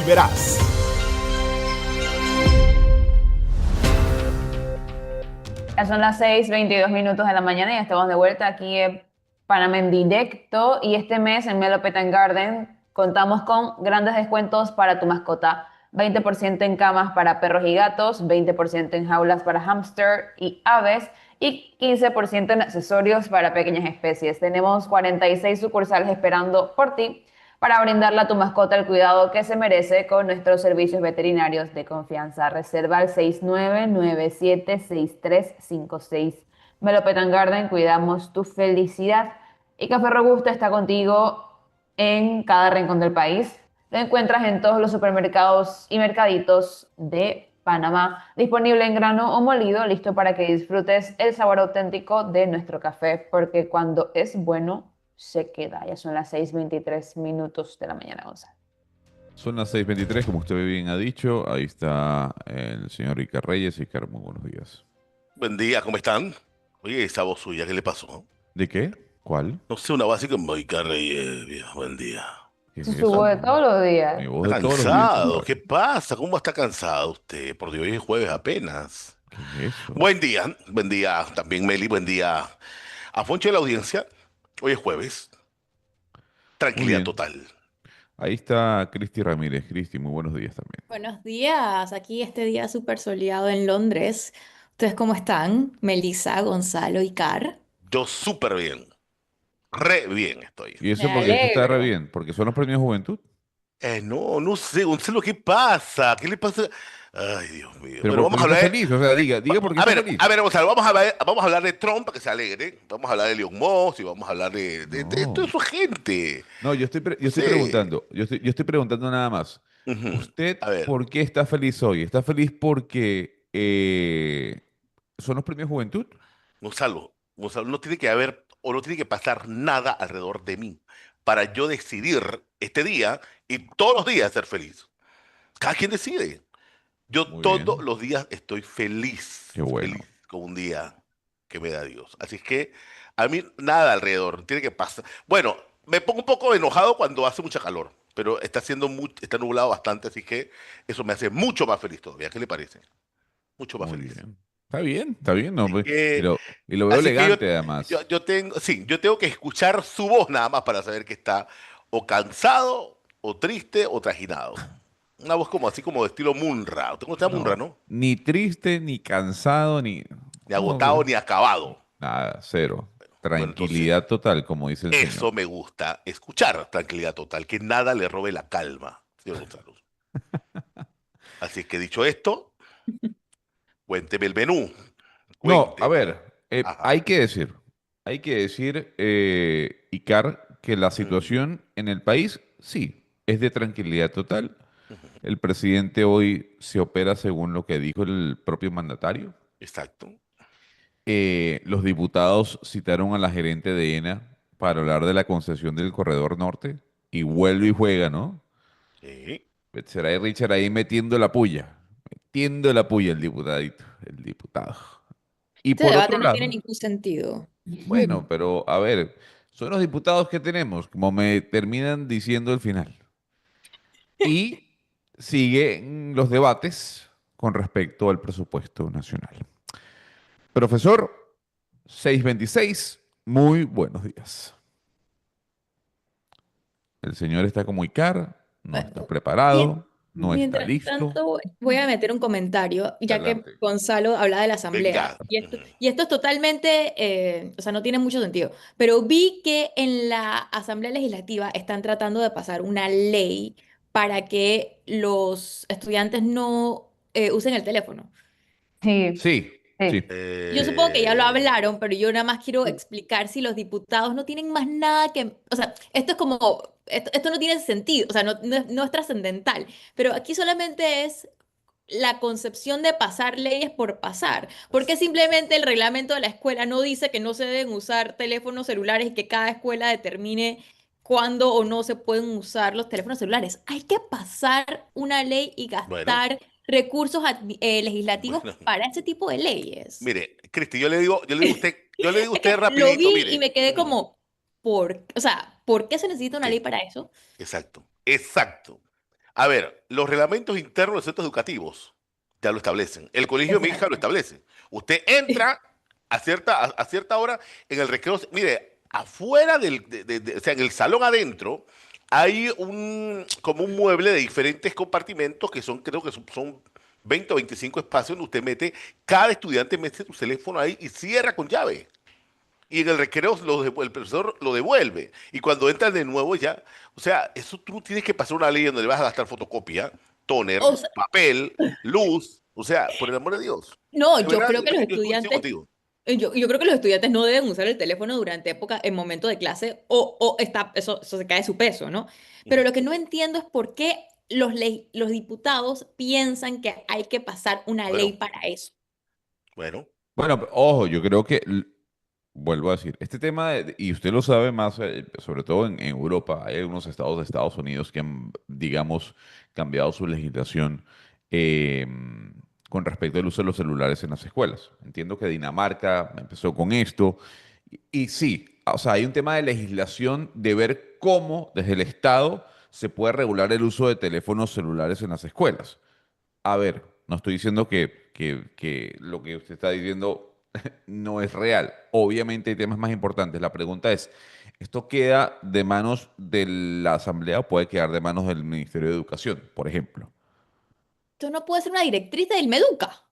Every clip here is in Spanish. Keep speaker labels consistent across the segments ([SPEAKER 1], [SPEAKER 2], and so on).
[SPEAKER 1] verás.
[SPEAKER 2] Ya son las 6:22 de la mañana y estamos de vuelta aquí en Panamá en directo. Y este mes en Melo Pet and Garden contamos con grandes descuentos para tu mascota. 20% en camas para perros y gatos, 20% en jaulas para hámster y aves y 15% en accesorios para pequeñas especies. Tenemos 46 sucursales esperando por ti para brindarle a tu mascota el cuidado que se merece con nuestros servicios veterinarios de confianza. Reserva al 6997-6356. Melo Pet and Garden, cuidamos tu felicidad. Y Café Robusta está contigo en cada rincón del país. Lo encuentras en todos los supermercados y mercaditos de Panamá, disponible en grano o molido, listo para que disfrutes el sabor auténtico de nuestro café, porque cuando es bueno, se queda. Ya son las 6:23 de la mañana, Gonzalo.
[SPEAKER 3] Son las 6:23, como usted bien ha dicho. Ahí está el señor Icar Reyes. Icar, muy buenos días.
[SPEAKER 4] Buen día, ¿cómo están? Oye, esa voz suya, ¿qué le pasó?
[SPEAKER 3] ¿De qué? ¿Cuál?
[SPEAKER 4] No sé, una básica como Reyes, viejo, buen día.
[SPEAKER 3] ¿Qué es
[SPEAKER 2] Eso es su voz
[SPEAKER 3] eso?
[SPEAKER 2] de todos los
[SPEAKER 3] Mi
[SPEAKER 2] días.
[SPEAKER 3] voz
[SPEAKER 4] Está
[SPEAKER 3] de todos los días.
[SPEAKER 4] cansado, ¿qué pasa? ¿Cómo está cansado usted? Por Dios, hoy es jueves apenas.
[SPEAKER 3] ¿Qué es eso?
[SPEAKER 4] Buen día también Meli, buen día a Foncho de la audiencia. Hoy es jueves,
[SPEAKER 3] Muy
[SPEAKER 4] tranquilidad
[SPEAKER 3] bien.
[SPEAKER 4] total.
[SPEAKER 3] Ahí está Cristi Ramírez. Cristi, muy buenos días también.
[SPEAKER 5] Buenos días, aquí este día súper soleado en Londres. ¿Ustedes cómo están? Melissa, Gonzalo y Car.
[SPEAKER 4] Yo súper bien, re bien estoy.
[SPEAKER 3] ¿Y
[SPEAKER 5] Me
[SPEAKER 3] eso porque usted está re
[SPEAKER 5] alegro.
[SPEAKER 3] bien? ¿Porque son los premios Juventud?
[SPEAKER 4] No sé, Gonzalo, ¿qué pasa? ¿Qué le pasa? Ay, Dios mío.
[SPEAKER 3] Pero
[SPEAKER 4] Bueno,
[SPEAKER 3] ¿por
[SPEAKER 4] vamos
[SPEAKER 3] qué
[SPEAKER 4] a
[SPEAKER 3] está
[SPEAKER 4] hablar
[SPEAKER 3] feliz? O sea, diga por qué está feliz.
[SPEAKER 4] Gonzalo, vamos a hablar de Trump para que se alegre. Vamos a hablar de Leon Moss y vamos a hablar de toda
[SPEAKER 3] No.
[SPEAKER 4] su gente.
[SPEAKER 3] No,
[SPEAKER 4] No
[SPEAKER 3] yo estoy
[SPEAKER 4] sé.
[SPEAKER 3] preguntando. Yo estoy preguntando nada más.
[SPEAKER 4] Ujú.
[SPEAKER 3] ¿Usted
[SPEAKER 4] A ver,
[SPEAKER 3] por qué está feliz hoy? ¿Está feliz porque son los premios Juventud?
[SPEAKER 4] Gonzalo, no tiene que haber o no tiene que pasar nada alrededor de mí para yo decidir este día y todos los días ser feliz. Cada quien decide. Yo
[SPEAKER 3] Muy
[SPEAKER 4] todos
[SPEAKER 3] bien.
[SPEAKER 4] los días estoy
[SPEAKER 3] Qué
[SPEAKER 4] feliz
[SPEAKER 3] bueno.
[SPEAKER 4] con un día que me da Dios. Así es que a mí nada alrededor, tiene que pasar. Bueno, me pongo un poco enojado cuando hace mucha calor, pero está nublado bastante, así que eso me hace mucho más feliz todavía. ¿Qué le parece? Mucho más
[SPEAKER 3] Muy
[SPEAKER 4] feliz.
[SPEAKER 3] bien. Está bien, no,
[SPEAKER 4] Así
[SPEAKER 3] pues,
[SPEAKER 4] que,
[SPEAKER 3] y lo veo
[SPEAKER 4] así que
[SPEAKER 3] elegante además.
[SPEAKER 4] yo tengo, sí, yo tengo que escuchar su voz nada más para saber que está o cansado, o triste, o trajinado. Una voz como así como de estilo Munra. ¿Usted conoce a Munra,
[SPEAKER 3] No,
[SPEAKER 4] no?
[SPEAKER 3] ni triste, ni cansado, ni...
[SPEAKER 4] Ni
[SPEAKER 3] No,
[SPEAKER 4] agotado ni acabado.
[SPEAKER 3] nada, cero.
[SPEAKER 4] Bueno, entonces,
[SPEAKER 3] Tranquilidad total, como dice el señor.
[SPEAKER 4] eso me gusta, escuchar tranquilidad total, que nada le robe la calma, señor Gonzalo. Así es que dicho esto, cuénteme el menú,
[SPEAKER 3] No, a
[SPEAKER 4] cuénteme.
[SPEAKER 3] ver,
[SPEAKER 4] Ajá.
[SPEAKER 3] hay que decir, Icar, que la
[SPEAKER 4] Mm,
[SPEAKER 3] situación en el país, sí, es de tranquilidad total.
[SPEAKER 4] ujú.
[SPEAKER 3] El presidente hoy se opera según lo que dijo el propio mandatario.
[SPEAKER 4] Exacto.
[SPEAKER 3] Los diputados citaron a la gerente de ENA para hablar de la concesión del Corredor Norte y vuelve y juega, ¿no?
[SPEAKER 4] Sí.
[SPEAKER 3] Será Richard ahí metiendo la puya el diputado. Y
[SPEAKER 5] Este
[SPEAKER 3] por otro
[SPEAKER 5] debate no tiene
[SPEAKER 3] lado,
[SPEAKER 5] ningún sentido.
[SPEAKER 3] bueno, pero a ver, son los diputados que tenemos, como me terminan diciendo al final. Y siguen los debates con respecto al presupuesto nacional. Profesor, 626, muy buenos días. El señor está como Icar, no está
[SPEAKER 5] Mien-
[SPEAKER 3] preparado, no está
[SPEAKER 5] Mientras
[SPEAKER 3] listo.
[SPEAKER 5] tanto, voy a meter un comentario, ya que
[SPEAKER 3] Adelante.
[SPEAKER 5] Gonzalo habla de la asamblea.
[SPEAKER 4] Venga.
[SPEAKER 5] Y esto es totalmente, o sea, no tiene mucho sentido. Pero vi que en la Asamblea Legislativa están tratando de pasar una ley para que los estudiantes no usen el teléfono.
[SPEAKER 2] Sí,
[SPEAKER 3] Sí, sí.
[SPEAKER 2] sí.
[SPEAKER 5] Yo supongo que ya lo
[SPEAKER 4] Eh,
[SPEAKER 5] hablaron, pero yo nada más quiero explicar si los diputados no tienen más nada que, o sea, esto es como, esto no tiene sentido, o sea, no es trascendental, pero aquí solamente es la concepción de pasar leyes por pasar, porque simplemente el reglamento de la escuela no dice que no se deben usar teléfonos celulares y que cada escuela determine cuándo o no se pueden usar los teléfonos celulares. Hay que pasar una ley y
[SPEAKER 4] bueno,
[SPEAKER 5] gastar recursos legislativos
[SPEAKER 4] bueno.
[SPEAKER 5] para ese tipo de leyes.
[SPEAKER 4] Mire, Cristi, yo le digo a
[SPEAKER 5] Es
[SPEAKER 4] usted
[SPEAKER 5] que lo
[SPEAKER 4] rapidito,
[SPEAKER 5] vi y
[SPEAKER 4] mire.
[SPEAKER 5] me quedé como, o sea, ¿por qué se necesita una ley
[SPEAKER 4] Sí,
[SPEAKER 5] para eso?
[SPEAKER 4] exacto. Exacto. A ver. los reglamentos internos de los centros educativos ya lo establecen. El colegio de mi hija lo
[SPEAKER 5] Exacto.
[SPEAKER 4] establece. Usted entra a cierta hora en el recreo. Mire, afuera o sea, en el salón adentro, hay como un mueble de diferentes compartimentos que son, creo que son 20 o 25 espacios donde usted mete, cada estudiante mete su teléfono ahí y cierra con llave. Y en el recreo el profesor lo devuelve. Y cuando entran de nuevo ya, o sea, eso tú tienes que pasar una ley donde le vas a gastar fotocopia, toner,
[SPEAKER 5] O sea,
[SPEAKER 4] papel, luz. O sea, por el amor de Dios.
[SPEAKER 5] no,
[SPEAKER 4] De
[SPEAKER 5] yo
[SPEAKER 4] verdad,
[SPEAKER 5] creo que los
[SPEAKER 4] yo coincido
[SPEAKER 5] estudiantes,
[SPEAKER 4] contigo.
[SPEAKER 5] yo creo que los estudiantes no deben usar el teléfono durante en momento de clase eso se cae de su peso, ¿no? Pero
[SPEAKER 4] Ujú.
[SPEAKER 5] lo que no entiendo es por qué los diputados piensan que hay que pasar una ley
[SPEAKER 4] Bueno,
[SPEAKER 5] para eso.
[SPEAKER 4] bueno.
[SPEAKER 3] Bueno, ojo, yo creo que, vuelvo a decir, este tema, y usted lo sabe más, sobre todo en Europa, hay algunos estados de Estados Unidos que han, digamos, cambiado su legislación eh, con respecto al uso de los celulares en las escuelas. Entiendo que Dinamarca empezó con esto, y sí, o sea, hay un tema de legislación de ver cómo desde el Estado se puede regular el uso de teléfonos celulares en las escuelas. A ver, no estoy diciendo que lo que usted está diciendo no es real. Obviamente hay temas más importantes. La pregunta es, ¿esto queda de manos de la Asamblea o puede quedar de manos del Ministerio de Educación, por ejemplo?
[SPEAKER 5] Esto no puede ser una directriz del Meduca.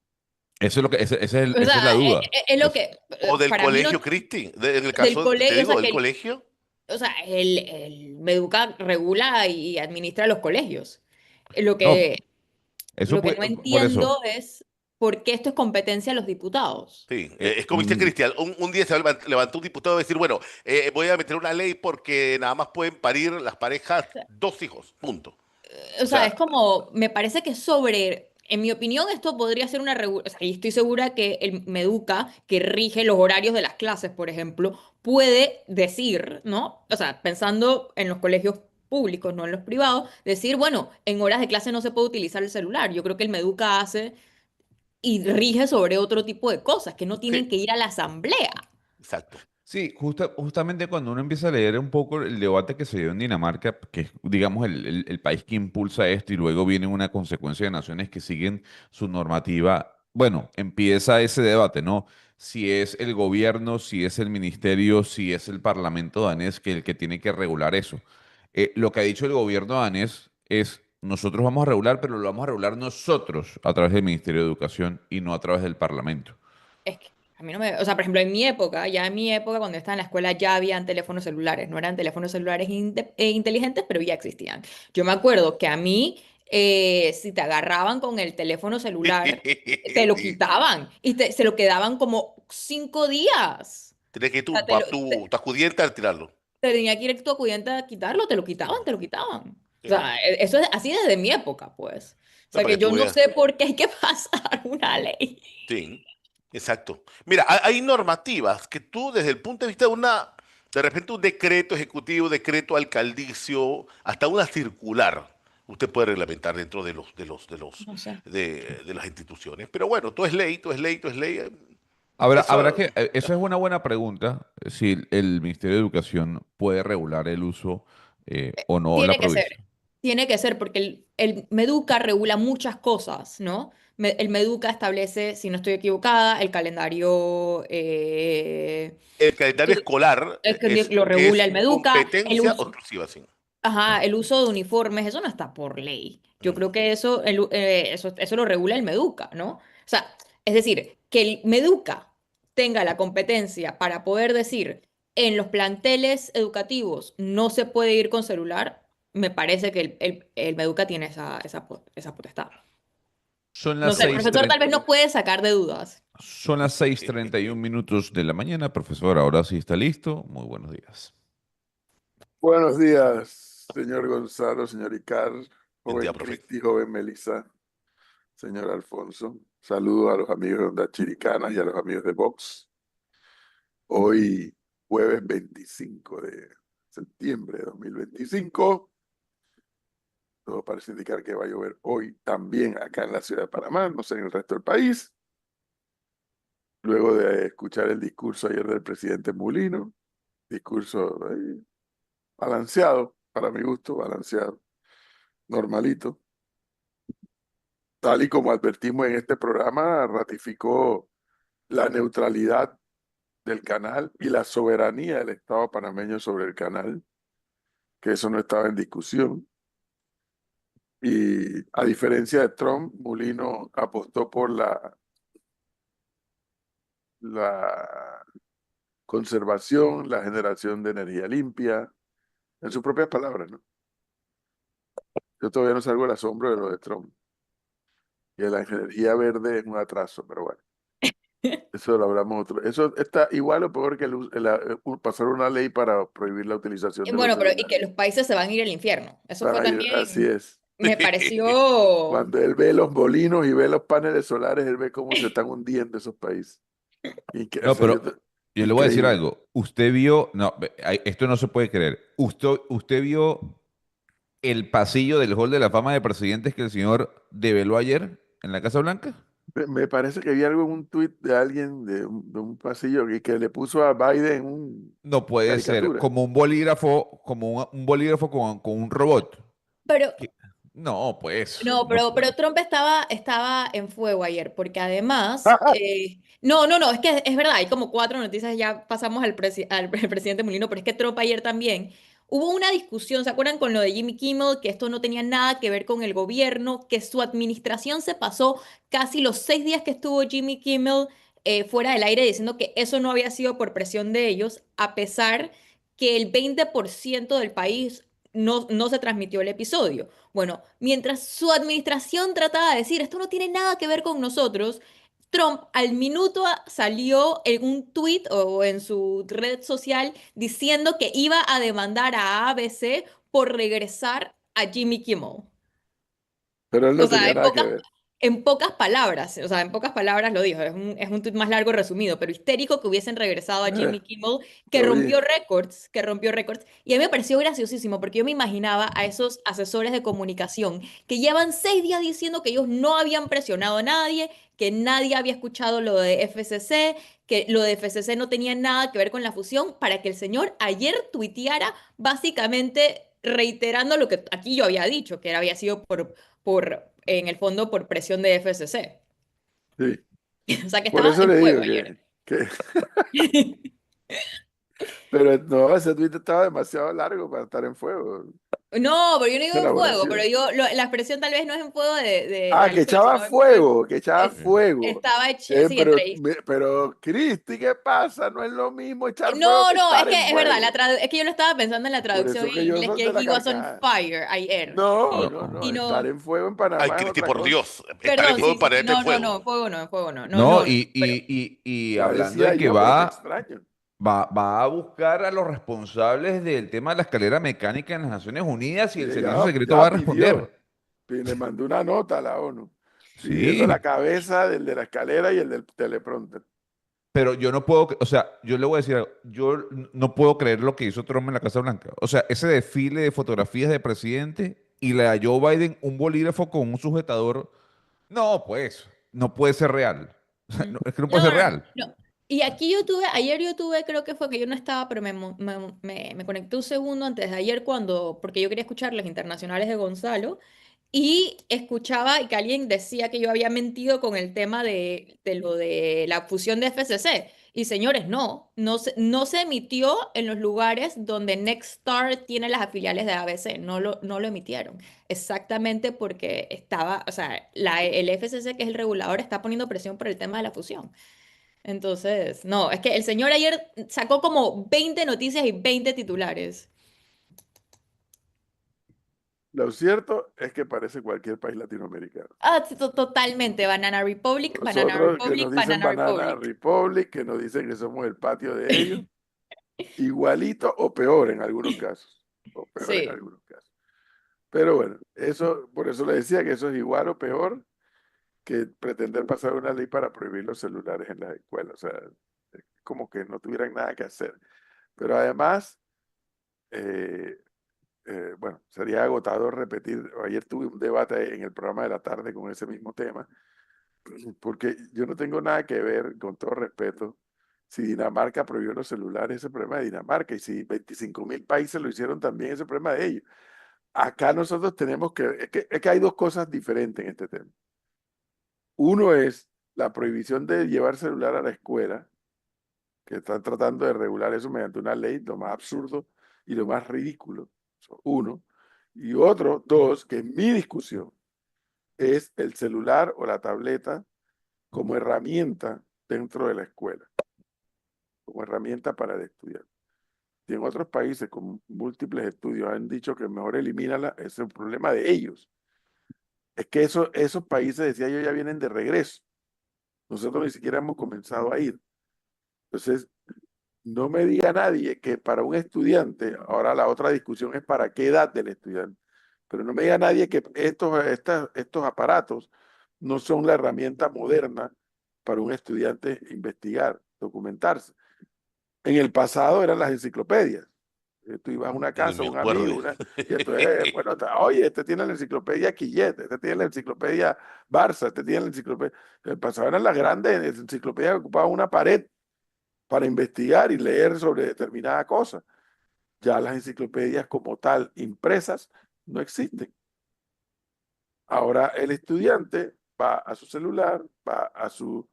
[SPEAKER 3] Eso es lo que,
[SPEAKER 5] O
[SPEAKER 3] esa es la
[SPEAKER 5] sea,
[SPEAKER 3] duda.
[SPEAKER 5] es lo
[SPEAKER 3] Es-
[SPEAKER 5] que
[SPEAKER 4] O del
[SPEAKER 5] para mí no,
[SPEAKER 4] colegio, Cristi. En el
[SPEAKER 5] del
[SPEAKER 4] caso, te
[SPEAKER 5] colegio, o
[SPEAKER 4] digo,
[SPEAKER 5] sea,
[SPEAKER 4] del colegio.
[SPEAKER 5] o sea, el Meduca regula y administra los colegios. Lo
[SPEAKER 3] no,
[SPEAKER 5] que,
[SPEAKER 3] eso
[SPEAKER 5] lo que
[SPEAKER 3] puede,
[SPEAKER 5] no
[SPEAKER 3] por eso.
[SPEAKER 5] entiendo es por qué esto es competencia de los diputados.
[SPEAKER 4] Sí,
[SPEAKER 3] eh,
[SPEAKER 4] es como dice
[SPEAKER 3] mm,
[SPEAKER 4] Cristian, un día se levantó un diputado a decir, bueno, voy a meter una ley porque nada más pueden parir las parejas 2 hijos, punto.
[SPEAKER 5] O
[SPEAKER 4] O
[SPEAKER 5] sea,
[SPEAKER 4] sea,
[SPEAKER 5] es como, me parece que en mi opinión, esto podría ser una regulación, o sea, y estoy segura que el Meduca, que rige los horarios de las clases, por ejemplo, puede decir, ¿no? O sea, pensando en los colegios públicos, no en los privados, decir, bueno, en horas de clase no se puede utilizar el celular. Yo creo que el Meduca hace y rige sobre otro tipo de cosas que no tienen
[SPEAKER 4] sí,
[SPEAKER 5] que ir a la asamblea.
[SPEAKER 4] exacto.
[SPEAKER 3] Sí, justamente cuando uno empieza a leer un poco el debate que se dio en Dinamarca, que es, digamos, el país que impulsa esto, y luego viene una consecuencia de naciones que siguen su normativa, bueno, empieza ese debate, ¿no? Si es el gobierno, si es el ministerio, si es el parlamento danés que el que tiene que regular eso. Lo que ha dicho el gobierno danés es, nosotros vamos a regular, pero lo vamos a regular nosotros a través del Ministerio de Educación y no a través del Parlamento.
[SPEAKER 5] Es que a mí no me, o sea, por ejemplo, en mi época, ya en mi época, cuando estaba en la escuela, ya habían teléfonos celulares. No eran teléfonos celulares inteligentes, pero ya existían. Yo me acuerdo que a mí, si te agarraban con el teléfono celular, te lo
[SPEAKER 4] Sí.
[SPEAKER 5] quitaban y se lo quedaban como 5 días.
[SPEAKER 4] Tienes que ir
[SPEAKER 5] O sea,
[SPEAKER 4] tu acudiente a tirarlo.
[SPEAKER 5] te tenía que ir tu acudiente a quitarlo, te lo quitaban,
[SPEAKER 4] Sí,
[SPEAKER 5] te lo quitaban. O
[SPEAKER 4] sí.
[SPEAKER 5] sea, eso es así desde mi época, pues. O
[SPEAKER 4] No,
[SPEAKER 5] sea,
[SPEAKER 4] para
[SPEAKER 5] que
[SPEAKER 4] que tú
[SPEAKER 5] yo no
[SPEAKER 4] veas.
[SPEAKER 5] sé por qué hay que pasar una ley.
[SPEAKER 4] Sí, exacto. Mira, hay normativas que tú desde el punto de vista de repente un decreto ejecutivo, decreto alcaldicio, hasta una circular, usted puede reglamentar dentro
[SPEAKER 5] No sé.
[SPEAKER 4] de las instituciones. Pero bueno, todo es ley, todo es ley, todo es ley.
[SPEAKER 3] Habrá
[SPEAKER 4] Eso,
[SPEAKER 3] que, esa es una buena pregunta, si el Ministerio de Educación puede regular el uso o no la
[SPEAKER 5] Tiene que ser,
[SPEAKER 3] provisión.
[SPEAKER 5] tiene que ser, porque el Meduca regula muchas cosas, ¿no? El Meduca establece, si no estoy equivocada, el calendario,
[SPEAKER 4] el calendario escolar
[SPEAKER 5] es que lo regula
[SPEAKER 4] es
[SPEAKER 5] el Meduca,
[SPEAKER 4] competencia exclusiva, sí.
[SPEAKER 5] ajá, el uso de uniformes, eso no está por ley. Yo
[SPEAKER 4] Ujú.
[SPEAKER 5] creo que eso lo regula el Meduca, ¿no? O sea, es decir, que el Meduca tenga la competencia para poder decir en los planteles educativos no se puede ir con celular, me parece que el Meduca tiene esa potestad.
[SPEAKER 3] Son
[SPEAKER 5] No
[SPEAKER 3] las
[SPEAKER 5] sé, el profesor tal
[SPEAKER 3] 6:30,
[SPEAKER 5] vez no puede sacar de dudas.
[SPEAKER 3] son las 6:31 de la mañana, profesor. Ahora sí está listo. Muy buenos días.
[SPEAKER 1] Buenos días, señor Gonzalo, señor Icar,
[SPEAKER 4] Buen día,
[SPEAKER 1] joven
[SPEAKER 4] profe.
[SPEAKER 1] Cristi, joven Melissa, señor Alfonso. Saludo a los amigos de Onda Chiricanas y a los amigos de Vox. Hoy, jueves 25 de septiembre de 2025. Todo parece indicar que va a llover hoy también acá en la ciudad de Panamá, no sé en el resto del país. Luego de escuchar el discurso ayer del presidente Mulino, discurso balanceado, para mi gusto, balanceado, normalito. tal y como advertimos en este programa, ratificó la neutralidad del canal y la soberanía del Estado panameño sobre el canal, que eso no estaba en discusión. Y a diferencia de Trump, Mulino apostó por la conservación, la generación de energía limpia, en sus propias palabras, ¿no? Yo todavía no salgo del asombro de lo de Trump. Y la energía verde es un atraso, pero bueno, eso lo hablamos otro. Eso está igual o peor que pasar una ley para prohibir la utilización de los
[SPEAKER 5] Bueno, pero y que
[SPEAKER 1] celulares.
[SPEAKER 5] los países se van a ir al infierno. Eso fue
[SPEAKER 1] Así
[SPEAKER 5] también,
[SPEAKER 1] es.
[SPEAKER 5] me pareció.
[SPEAKER 1] Cuando él ve los molinos y ve los paneles solares, él ve cómo se están hundiendo esos países. O
[SPEAKER 3] No,
[SPEAKER 1] sea,
[SPEAKER 3] pero yo le voy a decir
[SPEAKER 1] increíble.
[SPEAKER 3] algo. Usted vio, no, esto no se puede creer. Usted vio el pasillo del Hall de la Fama de Presidentes que el señor develó ayer en la Casa Blanca.
[SPEAKER 1] Me parece que vi algo en un tuit de alguien de un pasillo que le puso a Biden un
[SPEAKER 3] No puede ser
[SPEAKER 1] caricatura.
[SPEAKER 3] como un bolígrafo, como un bolígrafo con un robot.
[SPEAKER 5] Pero
[SPEAKER 3] ¿Qué? No, pues,
[SPEAKER 5] no,
[SPEAKER 3] no
[SPEAKER 5] pero
[SPEAKER 3] puede.
[SPEAKER 5] Trump estaba en fuego ayer, porque además, no, es que es verdad, hay como cuatro noticias, ya pasamos al presidente Molino, pero es que Trump ayer también hubo una discusión, ¿se acuerdan con lo de Jimmy Kimmel? Que esto no tenía nada que ver con el gobierno, que su administración se pasó casi los 6 días que estuvo Jimmy Kimmel fuera del aire diciendo que eso no había sido por presión de ellos, a pesar que el 20% del país no se transmitió el episodio. Bueno, mientras su administración trataba de decir, esto no tiene nada que ver con nosotros, Trump al minuto salió en un tweet o en su red social diciendo que iba a demandar a ABC por regresar a Jimmy Kimmel.
[SPEAKER 1] Pero él
[SPEAKER 5] O
[SPEAKER 1] no
[SPEAKER 5] sea,
[SPEAKER 1] tenía nada que ver.
[SPEAKER 5] en pocas palabras, o sea, en pocas palabras lo dijo, es un tweet más largo resumido, pero histérico que hubiesen regresado a
[SPEAKER 1] Eh,
[SPEAKER 5] Jimmy Kimmel,
[SPEAKER 1] lo vi.
[SPEAKER 5] que rompió récords, y a mí me pareció graciosísimo, porque yo me imaginaba a esos asesores de comunicación que llevan 6 días diciendo que ellos no habían presionado a nadie, que nadie había escuchado lo de FCC, que lo de FCC no tenía nada que ver con la fusión, para que el señor ayer tuiteara básicamente reiterando lo que aquí yo había dicho, que había sido en el fondo, por presión de FCC.
[SPEAKER 1] Sí.
[SPEAKER 5] O sea, que
[SPEAKER 1] Por
[SPEAKER 5] estaba
[SPEAKER 1] eso
[SPEAKER 5] en
[SPEAKER 1] le
[SPEAKER 5] fuego
[SPEAKER 1] digo
[SPEAKER 5] ayer.
[SPEAKER 1] que pero no, ese tweet estaba demasiado largo para estar en fuego.
[SPEAKER 5] No, pero yo no
[SPEAKER 1] Esa
[SPEAKER 5] digo en fuego, pero
[SPEAKER 1] elaboración.
[SPEAKER 5] yo, la expresión tal vez no es en fuego de
[SPEAKER 1] Que
[SPEAKER 5] alcohol,
[SPEAKER 1] echaba
[SPEAKER 5] sino en fuego.
[SPEAKER 1] fuego, que echaba
[SPEAKER 5] es-
[SPEAKER 1] fuego.
[SPEAKER 5] Estaba hecho, sí, entre.
[SPEAKER 1] Pero, Cristi, ¿qué pasa? No es lo mismo echar fuego
[SPEAKER 5] No,
[SPEAKER 1] que
[SPEAKER 5] no, es
[SPEAKER 1] estar en
[SPEAKER 5] que es verdad,
[SPEAKER 1] fuego.
[SPEAKER 5] es que yo lo estaba pensando en la
[SPEAKER 1] Por
[SPEAKER 5] traducción
[SPEAKER 1] eso
[SPEAKER 5] en
[SPEAKER 1] que yo
[SPEAKER 5] inglés,
[SPEAKER 1] solté
[SPEAKER 5] que
[SPEAKER 1] la
[SPEAKER 5] he was on
[SPEAKER 1] carcajada.
[SPEAKER 5] fire ayer.
[SPEAKER 1] No,
[SPEAKER 5] Y,
[SPEAKER 1] no,
[SPEAKER 3] No,
[SPEAKER 1] no.
[SPEAKER 5] y
[SPEAKER 1] Estar
[SPEAKER 5] no,
[SPEAKER 1] en fuego en
[SPEAKER 4] Ay,
[SPEAKER 1] Panamá es
[SPEAKER 4] Cristi,
[SPEAKER 1] otra
[SPEAKER 4] por
[SPEAKER 1] cosa.
[SPEAKER 4] Dios, estar en
[SPEAKER 5] perdón,
[SPEAKER 4] fuego
[SPEAKER 5] sí, sí,
[SPEAKER 4] para
[SPEAKER 5] sí,
[SPEAKER 4] este
[SPEAKER 5] no, no,
[SPEAKER 4] fuego.
[SPEAKER 5] no, fuego no, fuego no, no,
[SPEAKER 3] no,
[SPEAKER 5] no, pero
[SPEAKER 3] y
[SPEAKER 1] Ya
[SPEAKER 3] hablando
[SPEAKER 1] decía
[SPEAKER 3] de que
[SPEAKER 1] yo, pero qué extraño.
[SPEAKER 3] va a buscar a los responsables del tema de la escalera mecánica en las Naciones Unidas y
[SPEAKER 1] Y
[SPEAKER 3] el Servicio
[SPEAKER 1] ya,
[SPEAKER 3] Secreto va
[SPEAKER 1] ya
[SPEAKER 3] a
[SPEAKER 1] pidió.
[SPEAKER 3] responder.
[SPEAKER 1] Y le mandó una nota a la ONU pidiendo la
[SPEAKER 3] Sí,
[SPEAKER 1] cabeza del de la escalera y el del teleprompter.
[SPEAKER 3] pero yo no puedo, o sea, yo le voy a decir algo, no puedo creer lo que hizo Trump en la Casa Blanca. O sea, ese desfile de fotografías de presidente y la de Joe Biden, un bolígrafo con un sujetador, no, pues, no puede ser real. O sea,
[SPEAKER 5] mm,
[SPEAKER 3] es que no puede
[SPEAKER 5] no,
[SPEAKER 3] ser
[SPEAKER 5] no,
[SPEAKER 3] real.
[SPEAKER 5] no. Y aquí yo tuve, ayer yo tuve, creo que fue que yo no estaba, pero me conecté un segundo antes de ayer porque yo quería escuchar los internacionales de Gonzalo y escuchaba que alguien decía que yo había mentido con el tema de lo de la fusión de FCC. Y señores, no se emitió en los lugares donde Nexstar tiene las afiliales de ABC, no lo emitieron. Exactamente porque o sea, el FCC, que es el regulador, está poniendo presión por el tema de la fusión. Entonces, no, es que el señor ayer sacó como 20 noticias y 20 titulares.
[SPEAKER 1] Lo cierto es que parece cualquier país latinoamericano.
[SPEAKER 5] Ah, sí, totalmente. Banana Republic, Banana
[SPEAKER 1] Nosotros que
[SPEAKER 5] Republic,
[SPEAKER 1] nos dicen
[SPEAKER 5] Banana
[SPEAKER 1] Banana
[SPEAKER 5] Republic.
[SPEAKER 1] Republic, que nos dicen que somos el patio de ellos, igualito o peor en algunos casos. O peor en
[SPEAKER 5] Sí.
[SPEAKER 1] algunos casos. Pero bueno, eso, por eso le decía que eso es igual o peor que pretender pasar una ley para prohibir los celulares en las escuelas. O sea, como que no tuvieran nada que hacer. Pero además, eh, bueno, sería agotador repetir. Ayer tuve un debate en el programa de la tarde con ese mismo tema, porque yo no tengo nada que ver, con todo respeto, si Dinamarca prohibió los celulares, ese problema de Dinamarca, y si 25.000 países lo hicieron también, ese problema de ellos. Acá nosotros tenemos es que hay dos cosas diferentes en este tema. Uno es la prohibición de llevar celular a la escuela, que están tratando de regular eso mediante una ley, lo más absurdo y lo más ridículo. Eso, uno. Y otro, dos, que es mi discusión, es el celular o la tableta como herramienta dentro de la escuela, como herramienta para el estudiante. Y en otros países con múltiples estudios han dicho que mejor elimínala, ese es el problema de ellos. Es que esos países, decía yo, ya vienen de regreso. Nosotros ni siquiera hemos comenzado a ir. Entonces, no me diga nadie que para un estudiante, ahora la otra discusión es para qué edad del estudiante, pero no me diga nadie que estos aparatos no son la herramienta moderna para un estudiante investigar, documentarse. En el pasado eran las enciclopedias. Tú ibas a una
[SPEAKER 4] Ni
[SPEAKER 1] casa,
[SPEAKER 4] me
[SPEAKER 1] un amigo,
[SPEAKER 4] acuerdo.
[SPEAKER 1] y entonces, bueno, oye, este tiene la enciclopedia Quillet, este tiene la enciclopedia Barça, este tiene la enciclopedia. En el pasado eran las grandes enciclopedias que ocupaban una pared para investigar y leer sobre determinada cosa. Ya las enciclopedias como tal, impresas, no existen. Ahora el estudiante va a su celular, va a su,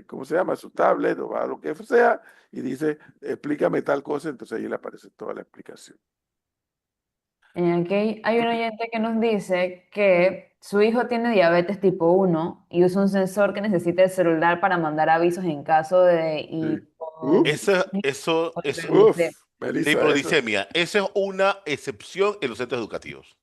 [SPEAKER 1] ¿cómo se llama? A su tablet o va a lo que sea y dice, explícame tal cosa, entonces ahí le aparece toda la explicación.
[SPEAKER 2] Aquí hay un oyente que nos dice que su hijo tiene diabetes tipo 1 y usa un sensor que necesita el celular para mandar avisos en caso de
[SPEAKER 1] Sí. Uf,
[SPEAKER 4] Eso,
[SPEAKER 1] uf,
[SPEAKER 4] de
[SPEAKER 1] Melissa, eso.
[SPEAKER 4] hipoglicemia, eso es una excepción en los centros educativos.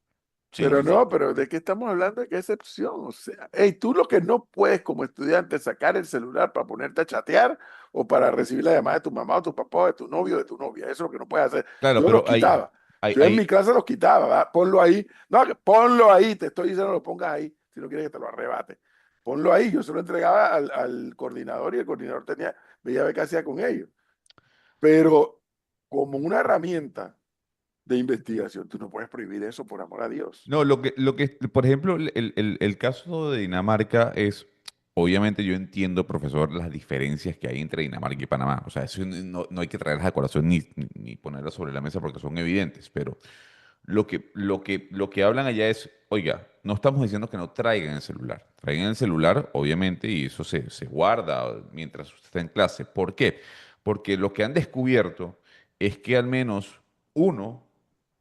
[SPEAKER 4] Sí,
[SPEAKER 1] Pero
[SPEAKER 4] sí, sí.
[SPEAKER 1] no, pero ¿de qué estamos hablando? ¿De qué excepción? O sea, hey, tú lo que no puedes como estudiante es sacar el celular para ponerte a chatear o para recibir la llamada de tu mamá o tu papá o de tu novio o de tu novia. Eso es lo que no puedes hacer.
[SPEAKER 3] Claro,
[SPEAKER 1] Yo los
[SPEAKER 3] pero
[SPEAKER 1] quitaba.
[SPEAKER 3] hay,
[SPEAKER 1] Yo en mi
[SPEAKER 3] hay,
[SPEAKER 1] clase los quitaba, ¿verdad? Ponlo ahí. No, ponlo ahí. Te estoy diciendo lo pongas ahí si no quieres que te lo arrebate. Ponlo ahí. Yo se lo entregaba al coordinador y el coordinador veía a ver qué hacía con ellos. Pero como una herramienta de investigación, tú no puedes prohibir eso por amor a Dios.
[SPEAKER 3] No, por ejemplo, el caso de Dinamarca es, obviamente yo entiendo, profesor, las diferencias que hay entre Dinamarca y Panamá. O sea, eso no hay que traerlas a colación ni ponerlas sobre la mesa porque son evidentes, pero lo que hablan allá es, oiga, no estamos diciendo que no traigan el celular. Traigan el celular, obviamente, y eso se guarda mientras usted está en clase. ¿Por qué? Porque lo que han descubierto es que al menos uno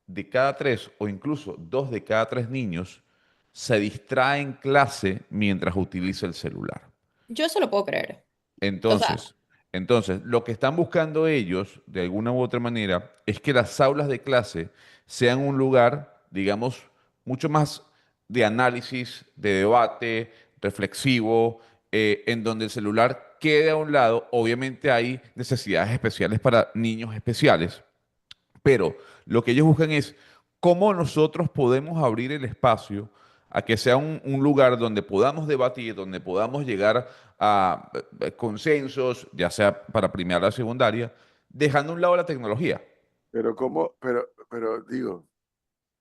[SPEAKER 3] de cada tres o incluso dos de cada tres niños se distrae en clase mientras utiliza el celular.
[SPEAKER 5] Yo eso lo puedo creer. O sea,
[SPEAKER 3] Entonces, entonces, lo que están buscando ellos, de alguna u otra manera, es que las aulas de clase sean un lugar, digamos, mucho más de análisis, de debate, reflexivo, en donde el celular quede a un lado. Obviamente hay necesidades especiales para niños especiales, pero lo que ellos buscan es cómo nosotros podemos abrir el espacio a que sea un lugar donde podamos debatir, donde podamos llegar a consensos, ya sea para primaria o secundaria, dejando a un lado la tecnología.
[SPEAKER 1] Pero pero digo,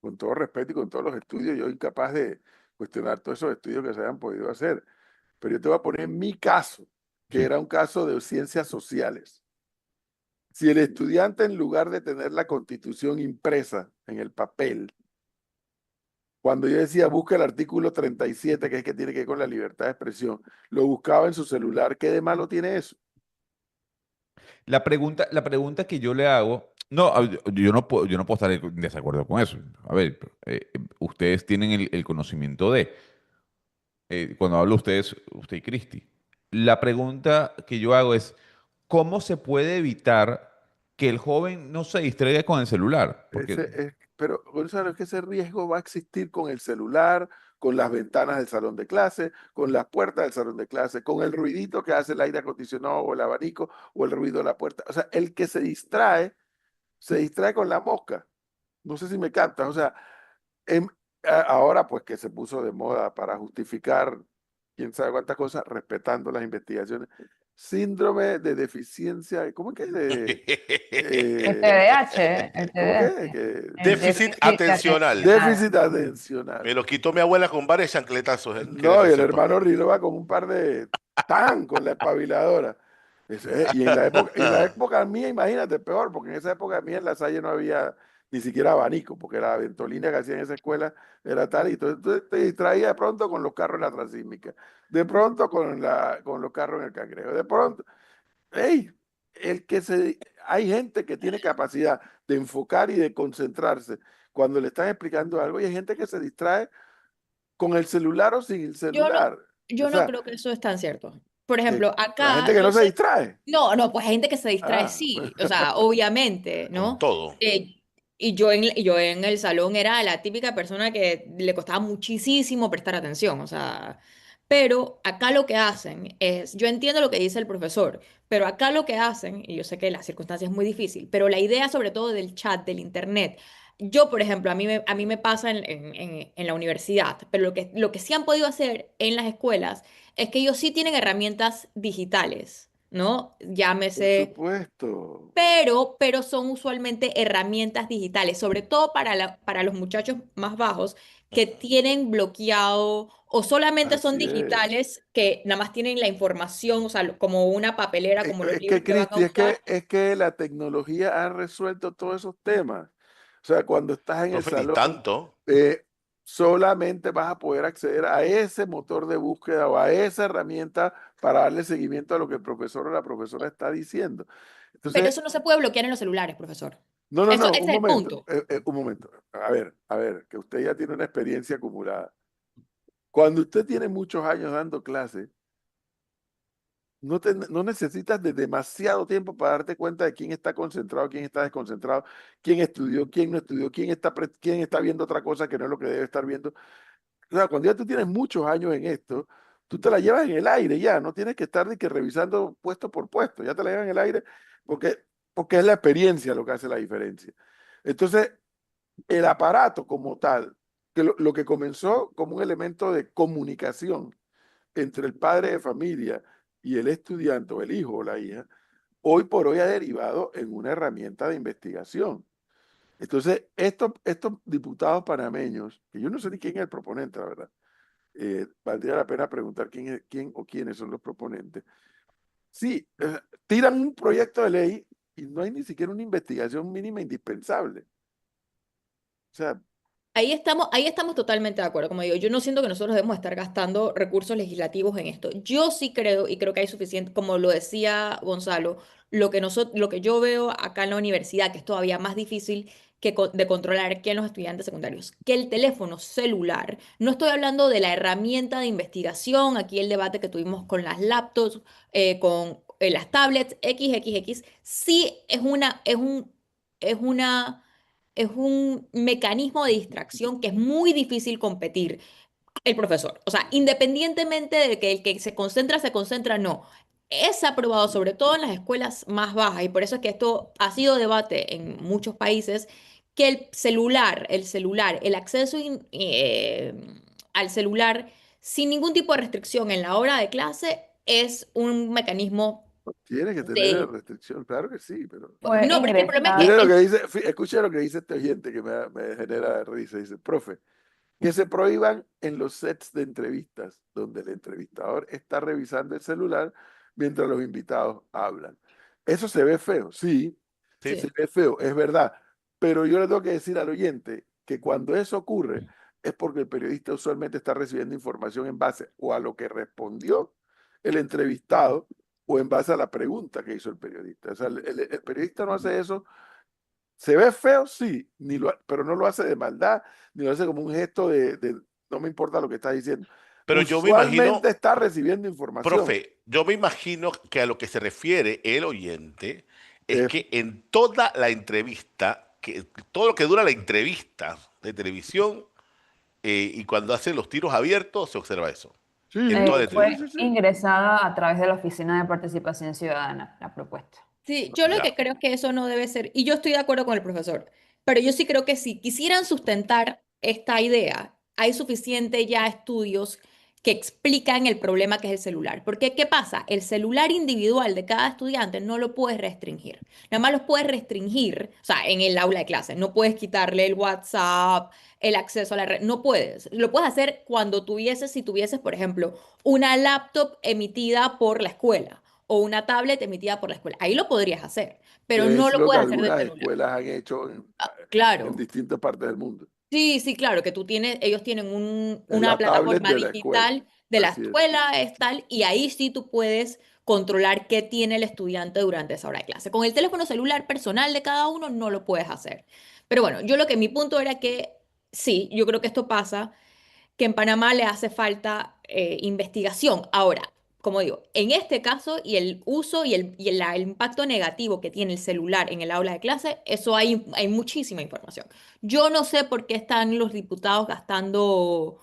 [SPEAKER 1] con todo respeto y con todos los estudios, yo incapaz de cuestionar todos esos estudios que se hayan podido hacer. Pero yo te voy a poner mi caso, que
[SPEAKER 3] Sí.
[SPEAKER 1] era un caso de ciencias sociales. Si el estudiante, en lugar de tener la constitución impresa en el papel, cuando yo decía busca el artículo 37, que es que tiene que ver con la libertad de expresión, lo buscaba en su celular, ¿qué de malo tiene eso?
[SPEAKER 3] La pregunta que yo le hago, no, yo no puedo estar en desacuerdo con eso. A ver, ustedes tienen el conocimiento cuando hablo ustedes, usted y Cristi. La pregunta que yo hago es, ¿cómo se puede evitar que el joven no se distraiga con el celular? Porque,
[SPEAKER 1] Pero, Gonzalo, es que ese riesgo va a existir con el celular, con las ventanas del salón de clase, con las puertas del salón de clase, con el ruidito que hace el aire acondicionado o el abanico o el ruido de la puerta. O sea, el que se distrae con la mosca. No sé si me captas. O sea, em- ahora pues que se puso de moda para justificar quién sabe cuántas cosas, respetando las investigaciones. Síndrome de deficiencia, ¿cómo es que es?
[SPEAKER 2] El
[SPEAKER 1] Eh,
[SPEAKER 2] TDAH, el
[SPEAKER 1] ¿Cómo que es?
[SPEAKER 2] TDAH, el
[SPEAKER 4] Déficit
[SPEAKER 2] déficit
[SPEAKER 4] atencional.
[SPEAKER 2] atencional.
[SPEAKER 1] Déficit atencional.
[SPEAKER 4] Me lo quitó mi abuela con varios chancletazos. Quería
[SPEAKER 1] No, y
[SPEAKER 4] que
[SPEAKER 1] el
[SPEAKER 4] sepa.
[SPEAKER 1] hermano Rilo va con un par de tan con la espabiladora. Y en la época mía, imagínate, peor, porque en esa época mía en La Salle no había ni siquiera abanico, porque la ventolina que hacía en esa escuela era tal, y entonces te distraía de pronto con los carros en la transísmica, de pronto con los carros en el Cangrejo, de pronto, hey, hay gente que tiene capacidad de enfocar y de concentrarse cuando le están explicando algo, y hay gente que se distrae con el celular o sin el
[SPEAKER 5] Yo no,
[SPEAKER 1] celular. O
[SPEAKER 5] yo no
[SPEAKER 1] sea,
[SPEAKER 5] creo que eso es tan cierto. Por
[SPEAKER 1] eh,
[SPEAKER 5] ejemplo,
[SPEAKER 1] la
[SPEAKER 5] acá
[SPEAKER 1] gente que
[SPEAKER 5] yo
[SPEAKER 1] no se
[SPEAKER 5] sé,
[SPEAKER 1] distrae.
[SPEAKER 5] no, no, pues hay gente que se distrae,
[SPEAKER 1] Ah,
[SPEAKER 5] sí, o sea, obviamente,
[SPEAKER 4] con
[SPEAKER 5] ¿no?
[SPEAKER 4] todo.
[SPEAKER 5] Y yo en el salón era la típica persona que le costaba muchísimo prestar atención, o sea, pero acá lo que hacen es, yo entiendo lo que dice el profesor, pero acá lo que hacen, y yo sé que la circunstancia es muy difícil, pero la idea sobre todo del chat, del internet, yo, por ejemplo, a mí me pasa en la universidad, pero lo que sí han podido hacer en las escuelas es que ellos sí tienen herramientas digitales, ¿no?
[SPEAKER 1] por
[SPEAKER 5] Llámese,
[SPEAKER 1] supuesto.
[SPEAKER 5] pero son usualmente herramientas digitales, sobre todo para los muchachos más bajos que tienen bloqueado o solamente son
[SPEAKER 1] Así es.
[SPEAKER 5] digitales que nada más tienen la información, o sea, como una papelera, como los
[SPEAKER 1] Es que,
[SPEAKER 5] libros que van a
[SPEAKER 1] Cristi,
[SPEAKER 5] usar.
[SPEAKER 1] es que la tecnología ha resuelto todos esos temas. O sea, cuando estás en el
[SPEAKER 4] Profe, ni
[SPEAKER 1] salón,
[SPEAKER 4] tanto.
[SPEAKER 1] eh, solamente vas a poder acceder a ese motor de búsqueda o a esa herramienta para darle seguimiento a lo que el profesor o la profesora está diciendo.
[SPEAKER 5] Pero
[SPEAKER 1] Entonces,
[SPEAKER 5] eso no se puede bloquear en los celulares, profesor.
[SPEAKER 1] no, no,
[SPEAKER 5] Eso,
[SPEAKER 1] no,
[SPEAKER 5] ese es el punto.
[SPEAKER 1] un momento. A ver, que usted ya tiene una experiencia acumulada. Cuando usted tiene muchos años dando clases, no necesitas de demasiado tiempo para darte cuenta de quién está concentrado, quién está desconcentrado, quién estudió, quién no estudió, quién está viendo otra cosa que no es lo que debe estar viendo. O sea, cuando ya tú tienes muchos años en esto, tú te la llevas en el aire ya, no tienes que estar ni que revisando puesto por puesto, ya te la llevas en el aire porque, porque es la experiencia lo que hace la diferencia. Entonces, el aparato como tal, que lo que comenzó como un elemento de comunicación entre el padre de familia y el estudiante o el hijo o la hija, hoy por hoy ha derivado en una herramienta de investigación. Entonces, estos diputados panameños, que yo no sé ni quién es el proponente, la verdad, valdría la pena preguntar quién o quiénes son los proponentes. Sí, tiran un proyecto de ley y no hay ni siquiera una investigación mínima indispensable. O sea,
[SPEAKER 5] Ahí estamos totalmente de acuerdo. Como digo, yo no siento que nosotros debemos estar gastando recursos legislativos en esto. Yo sí creo, y creo que hay suficiente, como lo decía Gonzalo, lo que yo veo acá en la universidad, que es todavía más difícil de controlar que en los estudiantes secundarios, que el teléfono celular. No estoy hablando de la herramienta de investigación, aquí el debate que tuvimos con las laptops, con las tablets, XXX, sí es un mecanismo de distracción que es muy difícil competir el profesor. O sea, independientemente de que el que se concentra, no. Es aprobado sobre todo en las escuelas más bajas y por eso es que esto ha sido debate en muchos países, que el acceso al celular sin ningún tipo de restricción en la hora de clase es un mecanismo
[SPEAKER 1] tiene que tener
[SPEAKER 5] de...
[SPEAKER 1] restricción, claro que sí, pero
[SPEAKER 2] Fue
[SPEAKER 5] No, pero es que el problema es
[SPEAKER 1] mire
[SPEAKER 5] que
[SPEAKER 1] lo
[SPEAKER 2] ingresada.
[SPEAKER 1] que dice, escuche lo que dice este oyente que me genera risa. Dice, profe, que se prohíban en los sets de entrevistas donde el entrevistador está revisando el celular mientras los invitados hablan. Eso se ve feo, sí,
[SPEAKER 4] Sí,
[SPEAKER 1] se
[SPEAKER 5] Sí.
[SPEAKER 1] ve feo, es verdad, pero yo le tengo que decir al oyente que cuando eso ocurre es porque el periodista usualmente está recibiendo información en base o a lo que respondió el entrevistado o en base a la pregunta que hizo el periodista. O sea, el periodista no hace eso. Se ve feo, sí, pero no lo hace de maldad, ni lo hace como un gesto no me importa lo que está diciendo.
[SPEAKER 4] pero yo me
[SPEAKER 1] Usualmente
[SPEAKER 4] imagino,
[SPEAKER 1] está recibiendo información.
[SPEAKER 4] profe, yo me imagino que a lo que se refiere el oyente es
[SPEAKER 1] Eh,
[SPEAKER 4] que en toda la entrevista, que todo lo que dura la entrevista de televisión y cuando hacen los tiros abiertos, se observa eso. En toda la
[SPEAKER 2] Fue
[SPEAKER 1] Sí,
[SPEAKER 4] entrevista.
[SPEAKER 1] sí, sí.
[SPEAKER 2] ingresada a través de la Oficina de Participación Ciudadana, la propuesta.
[SPEAKER 5] Sí, yo lo
[SPEAKER 4] Ya.
[SPEAKER 5] que creo es que eso no debe ser, y yo estoy de acuerdo con el profesor, pero yo sí creo que si quisieran sustentar esta idea, hay suficiente ya estudios que explican el problema que es el celular. Porque, ¿qué pasa? El celular individual de cada estudiante no lo puedes restringir. Nada más lo puedes restringir, o sea, en el aula de clase. No puedes quitarle el WhatsApp, el acceso a la red. No puedes. Lo puedes hacer cuando si tuvieses, por ejemplo, una laptop emitida por la escuela o una tablet emitida por la escuela. Ahí lo podrías hacer, pero
[SPEAKER 1] Que
[SPEAKER 5] no
[SPEAKER 1] es
[SPEAKER 5] lo
[SPEAKER 1] lo que
[SPEAKER 5] puedes hacer de
[SPEAKER 1] algunas
[SPEAKER 5] celular.
[SPEAKER 1] escuelas han hecho en
[SPEAKER 5] Claro.
[SPEAKER 1] distintas partes del mundo.
[SPEAKER 5] Sí, sí, claro, que ellos tienen
[SPEAKER 1] Es
[SPEAKER 5] una
[SPEAKER 1] la tablet
[SPEAKER 5] plataforma
[SPEAKER 1] de la escuela.
[SPEAKER 5] digital de la
[SPEAKER 1] Así es.
[SPEAKER 5] escuela, es tal, y ahí sí tú puedes controlar qué tiene el estudiante durante esa hora de clase. Con el teléfono celular personal de cada uno no lo puedes hacer. Pero bueno, mi punto era que sí, yo creo que esto pasa, que en Panamá le hace falta investigación. Ahora, como digo, en este caso y el uso el impacto negativo que tiene el celular en el aula de clase, eso hay muchísima información. Yo no sé por qué están los diputados gastando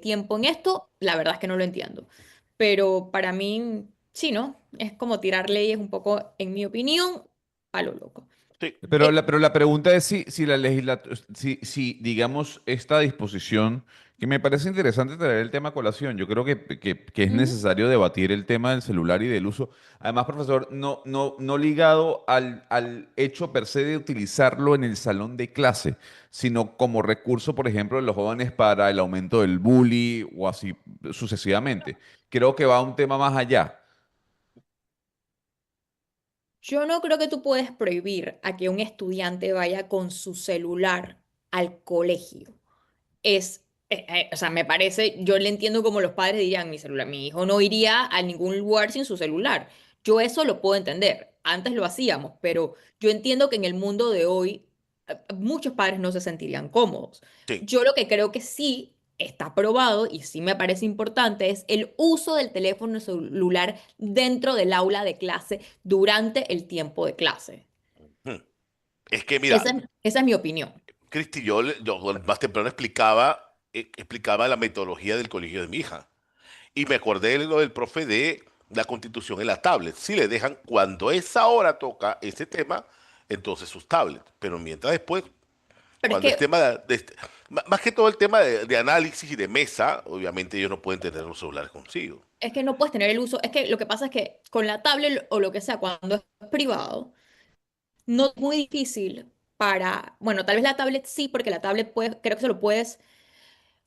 [SPEAKER 5] tiempo en esto, la verdad es que no lo entiendo. Pero para mí, sí, ¿no? Es como tirar leyes un poco, en mi opinión, a lo loco.
[SPEAKER 4] Sí,
[SPEAKER 5] Eh,
[SPEAKER 3] Pero la pregunta es si la si, digamos, esta disposición, que me parece interesante traer el tema a colación, yo creo que es
[SPEAKER 5] Ujú.
[SPEAKER 3] necesario debatir el tema del celular y del uso. Además, profesor, no ligado al hecho per se de utilizarlo en el salón de clase, sino como recurso, por ejemplo, de los jóvenes para el aumento del bullying o así sucesivamente. Creo que va a un tema más allá.
[SPEAKER 5] Yo no creo que tú puedes prohibir a que un estudiante vaya con su celular al colegio. O sea, me parece, yo le entiendo como los padres dirían, mi celular, mi hijo no iría a ningún lugar sin su celular. Yo eso lo puedo entender. Antes lo hacíamos, pero yo entiendo que en el mundo de hoy muchos padres no se sentirían cómodos.
[SPEAKER 4] sí.
[SPEAKER 5] Yo lo que creo que sí está probado y sí me parece importante es el uso del teléfono celular dentro del aula de clase durante el tiempo de clase.
[SPEAKER 4] Hmm. Es que mira,
[SPEAKER 5] Esa es mi opinión.
[SPEAKER 4] Cristi, yo más temprano explicaba la metodología del colegio de mi hija. Y me acordé de lo del profe de la constitución en la tablet. Si le dejan, cuando esa hora toca ese tema, entonces sus tablets. Pero mientras después,
[SPEAKER 5] Pero es
[SPEAKER 4] cuando es
[SPEAKER 5] que
[SPEAKER 4] tema más que todo el tema de análisis y de mesa, obviamente ellos no pueden tener los celulares consigo.
[SPEAKER 5] Es que no puedes tener el uso. Es que lo que pasa es que con la tablet o lo que sea, cuando es privado, no es muy difícil para. Bueno, tal vez la tablet sí, porque la tablet creo que se lo puedes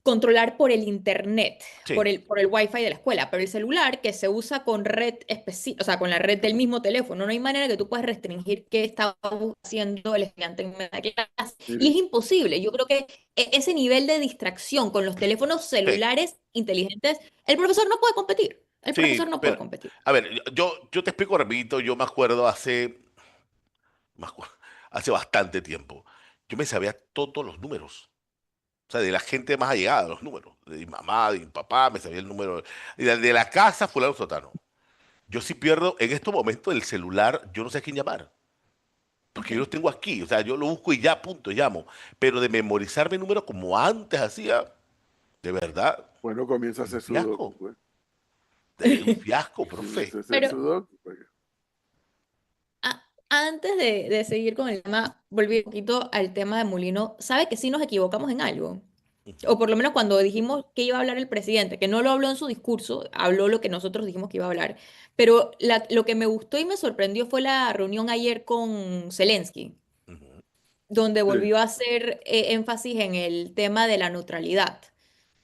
[SPEAKER 5] controlar por el internet,
[SPEAKER 4] Sí,
[SPEAKER 5] por el wifi de la escuela. Pero el celular que se usa con red específica, o sea, con la red del mismo teléfono, no hay manera que tú puedas restringir qué está haciendo el estudiante en medio de clase. Y es
[SPEAKER 1] Mire,
[SPEAKER 5] imposible. Yo creo que ese nivel de distracción con los teléfonos
[SPEAKER 4] sí,
[SPEAKER 5] celulares inteligentes, el profesor no puede competir. El profesor
[SPEAKER 4] sí,
[SPEAKER 5] no puede
[SPEAKER 4] pero,
[SPEAKER 5] competir.
[SPEAKER 4] a ver, yo te explico rapidito, yo me acuerdo me acu- hace bastante tiempo, yo me sabía todos los números. O sea, de la gente más allegada, los números. De mi mamá, de mi papá, me sabía el número. Y de la casa, fulano sotano. Yo sí pierdo en estos momentos el celular, yo no sé a quién llamar. Porque yo
[SPEAKER 5] Ok.
[SPEAKER 4] los tengo aquí. O sea, yo lo busco y ya, punto, llamo. Pero de memorizarme números como antes hacía, de verdad,
[SPEAKER 1] bueno, comienza a
[SPEAKER 4] un
[SPEAKER 1] hacer sudoku,
[SPEAKER 4] fiasco.
[SPEAKER 1] pues.
[SPEAKER 4] Un fiasco,
[SPEAKER 1] Comienza
[SPEAKER 4] profe.
[SPEAKER 1] a hacer
[SPEAKER 5] Pero
[SPEAKER 1] sudoku, pues.
[SPEAKER 5] antes de seguir con el tema, volví un poquito al tema de Molino. ¿Sabe que sí nos equivocamos en algo? O
[SPEAKER 4] Ujú,
[SPEAKER 5] por lo menos cuando dijimos que iba a hablar el presidente, que no lo habló en su discurso, habló lo que nosotros dijimos que iba a hablar. Pero lo que me gustó y me sorprendió fue la reunión ayer con Zelensky,
[SPEAKER 4] ujú.
[SPEAKER 5] donde
[SPEAKER 1] Sí.
[SPEAKER 5] volvió a hacer énfasis en el tema de la neutralidad,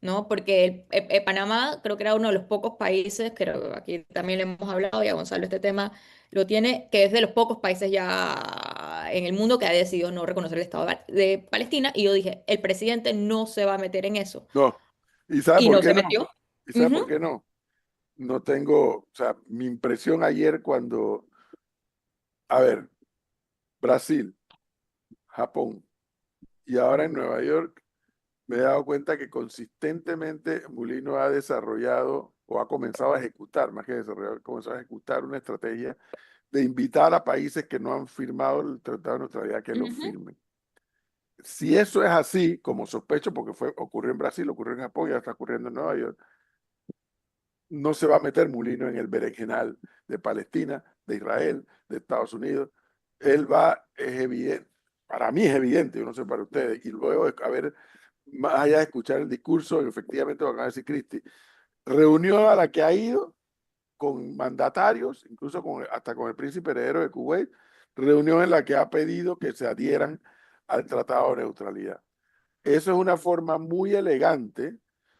[SPEAKER 5] ¿no? Porque Panamá creo que era uno de los pocos países, creo aquí también le hemos hablado y a Gonzalo este tema lo tiene, que es de los pocos países ya en el mundo que ha decidido no reconocer el Estado de Palestina. Y yo dije, el presidente no se va a meter en eso.
[SPEAKER 1] No. ¿Y sabe
[SPEAKER 5] Y
[SPEAKER 1] por
[SPEAKER 5] no
[SPEAKER 1] qué
[SPEAKER 5] se
[SPEAKER 1] no?
[SPEAKER 5] metió.
[SPEAKER 1] ¿Y sabe por
[SPEAKER 5] Ujú.
[SPEAKER 1] qué no? No tengo, o sea, mi impresión ayer cuando, a ver, Brasil, Japón y ahora en Nueva York, me he dado cuenta que consistentemente Mulino ha desarrollado o ha comenzado a ejecutar, más que desarrollar, comenzado a ejecutar una estrategia de invitar a países que no han firmado el Tratado de Neutralidad que lo
[SPEAKER 5] Ujú.
[SPEAKER 1] firmen. Si eso es así, como sospecho, porque ocurrió en Brasil, ocurrió en Japón y ahora está ocurriendo en Nueva York, no se va a meter Mulino en el berenjenal de Palestina, de Israel, de Estados Unidos. Él va, es evidente, para mí es evidente, yo no sé para ustedes, y luego de haber, más allá de escuchar el discurso, efectivamente lo que acaba de decir Cristi, reunión a la que ha ido con mandatarios, incluso hasta con el príncipe heredero de Kuwait, reunión en la que ha pedido que se adhieran al Tratado de Neutralidad. Eso es una forma muy elegante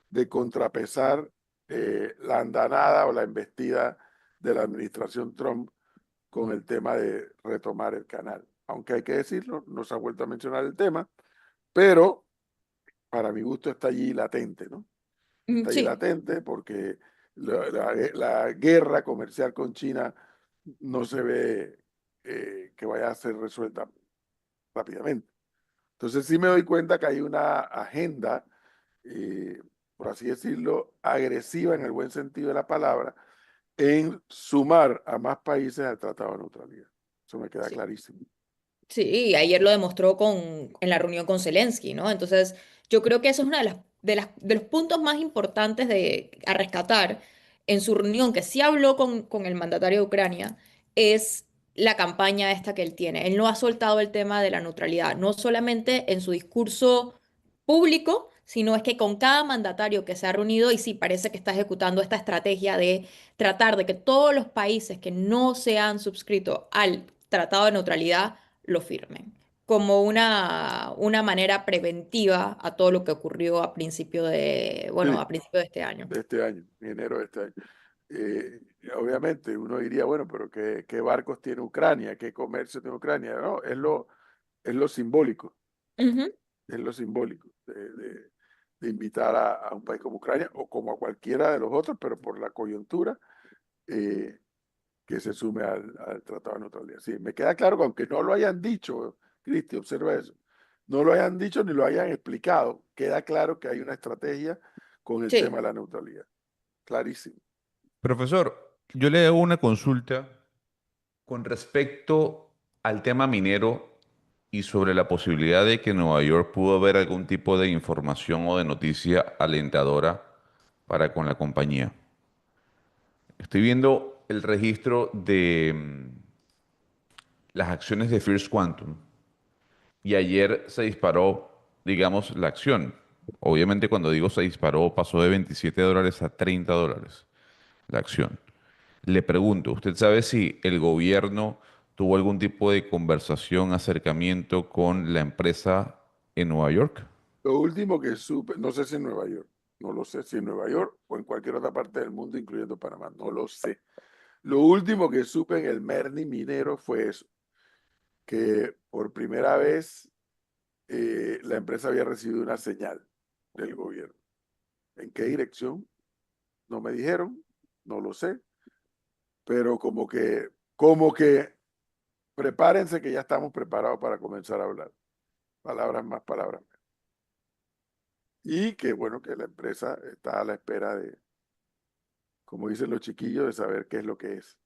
[SPEAKER 1] de contrapesar la andanada o la embestida de la administración Trump con el tema de retomar el canal. Aunque hay que decirlo, no se ha vuelto a mencionar el tema, pero para mi gusto está allí latente, ¿no? Está allí
[SPEAKER 5] Sí,
[SPEAKER 1] latente porque la guerra comercial con China no se ve que vaya a ser resuelta rápidamente. Entonces sí me doy cuenta que hay una agenda, eh, por así decirlo, agresiva en el buen sentido de la palabra, en sumar a más países al Tratado de Neutralidad. Eso me queda
[SPEAKER 5] sí.
[SPEAKER 1] clarísimo.
[SPEAKER 5] Sí, ayer lo demostró en la reunión con Zelensky, ¿no? Entonces, yo creo que eso es uno de los puntos más importantes a rescatar en su reunión, que sí habló con el mandatario de Ucrania, es la campaña esta que él tiene. Él no ha soltado el tema de la neutralidad, no solamente en su discurso público, sino es que con cada mandatario que se ha reunido, y sí parece que está ejecutando esta estrategia de tratar de que todos los países que no se han suscrito al Tratado de Neutralidad, lo firmen, como una manera preventiva a todo lo que ocurrió a principio bueno,
[SPEAKER 1] Sí,
[SPEAKER 5] a principio de este año.
[SPEAKER 1] de este año, en enero de este año. Obviamente uno diría, bueno, pero ¿qué barcos tiene Ucrania? ¿Qué comercio tiene Ucrania? No, es lo simbólico,
[SPEAKER 5] Ujú.
[SPEAKER 1] es lo simbólico de invitar a un país como Ucrania o como a cualquiera de los otros, pero por la coyuntura, eh, que se sume al Tratado de Neutralidad. Sí, me queda claro que aunque no lo hayan dicho, Cristi, observa eso, no lo hayan dicho ni lo hayan explicado, queda claro que hay una estrategia con el tema
[SPEAKER 5] Sí,
[SPEAKER 1] de la neutralidad. Clarísimo.
[SPEAKER 3] Profesor, yo le hago una consulta con respecto al tema minero y sobre la posibilidad de que en Nueva York pudo haber algún tipo de información o de noticia alentadora para con la compañía. Estoy viendo el registro de las acciones de First Quantum y ayer se disparó, digamos, la acción. Obviamente cuando digo se disparó pasó de $27 a $30 la acción. Le pregunto, ¿usted sabe si el gobierno tuvo algún tipo de conversación, acercamiento con la empresa en Nueva York?
[SPEAKER 1] Lo último que supe, no sé si en Nueva York, no lo sé si en Nueva York o en cualquier otra parte del mundo, incluyendo Panamá, no lo sé. Lo último que supe en el Merni minero fue eso, que por primera vez la empresa había recibido una señal del gobierno. ¿En qué dirección? No me dijeron, no lo sé, pero como que prepárense que ya estamos preparados para comenzar a hablar. Palabras más, palabras menos. Y que bueno, que la empresa está a la espera de, como dicen los chiquillos, de saber qué es lo que es.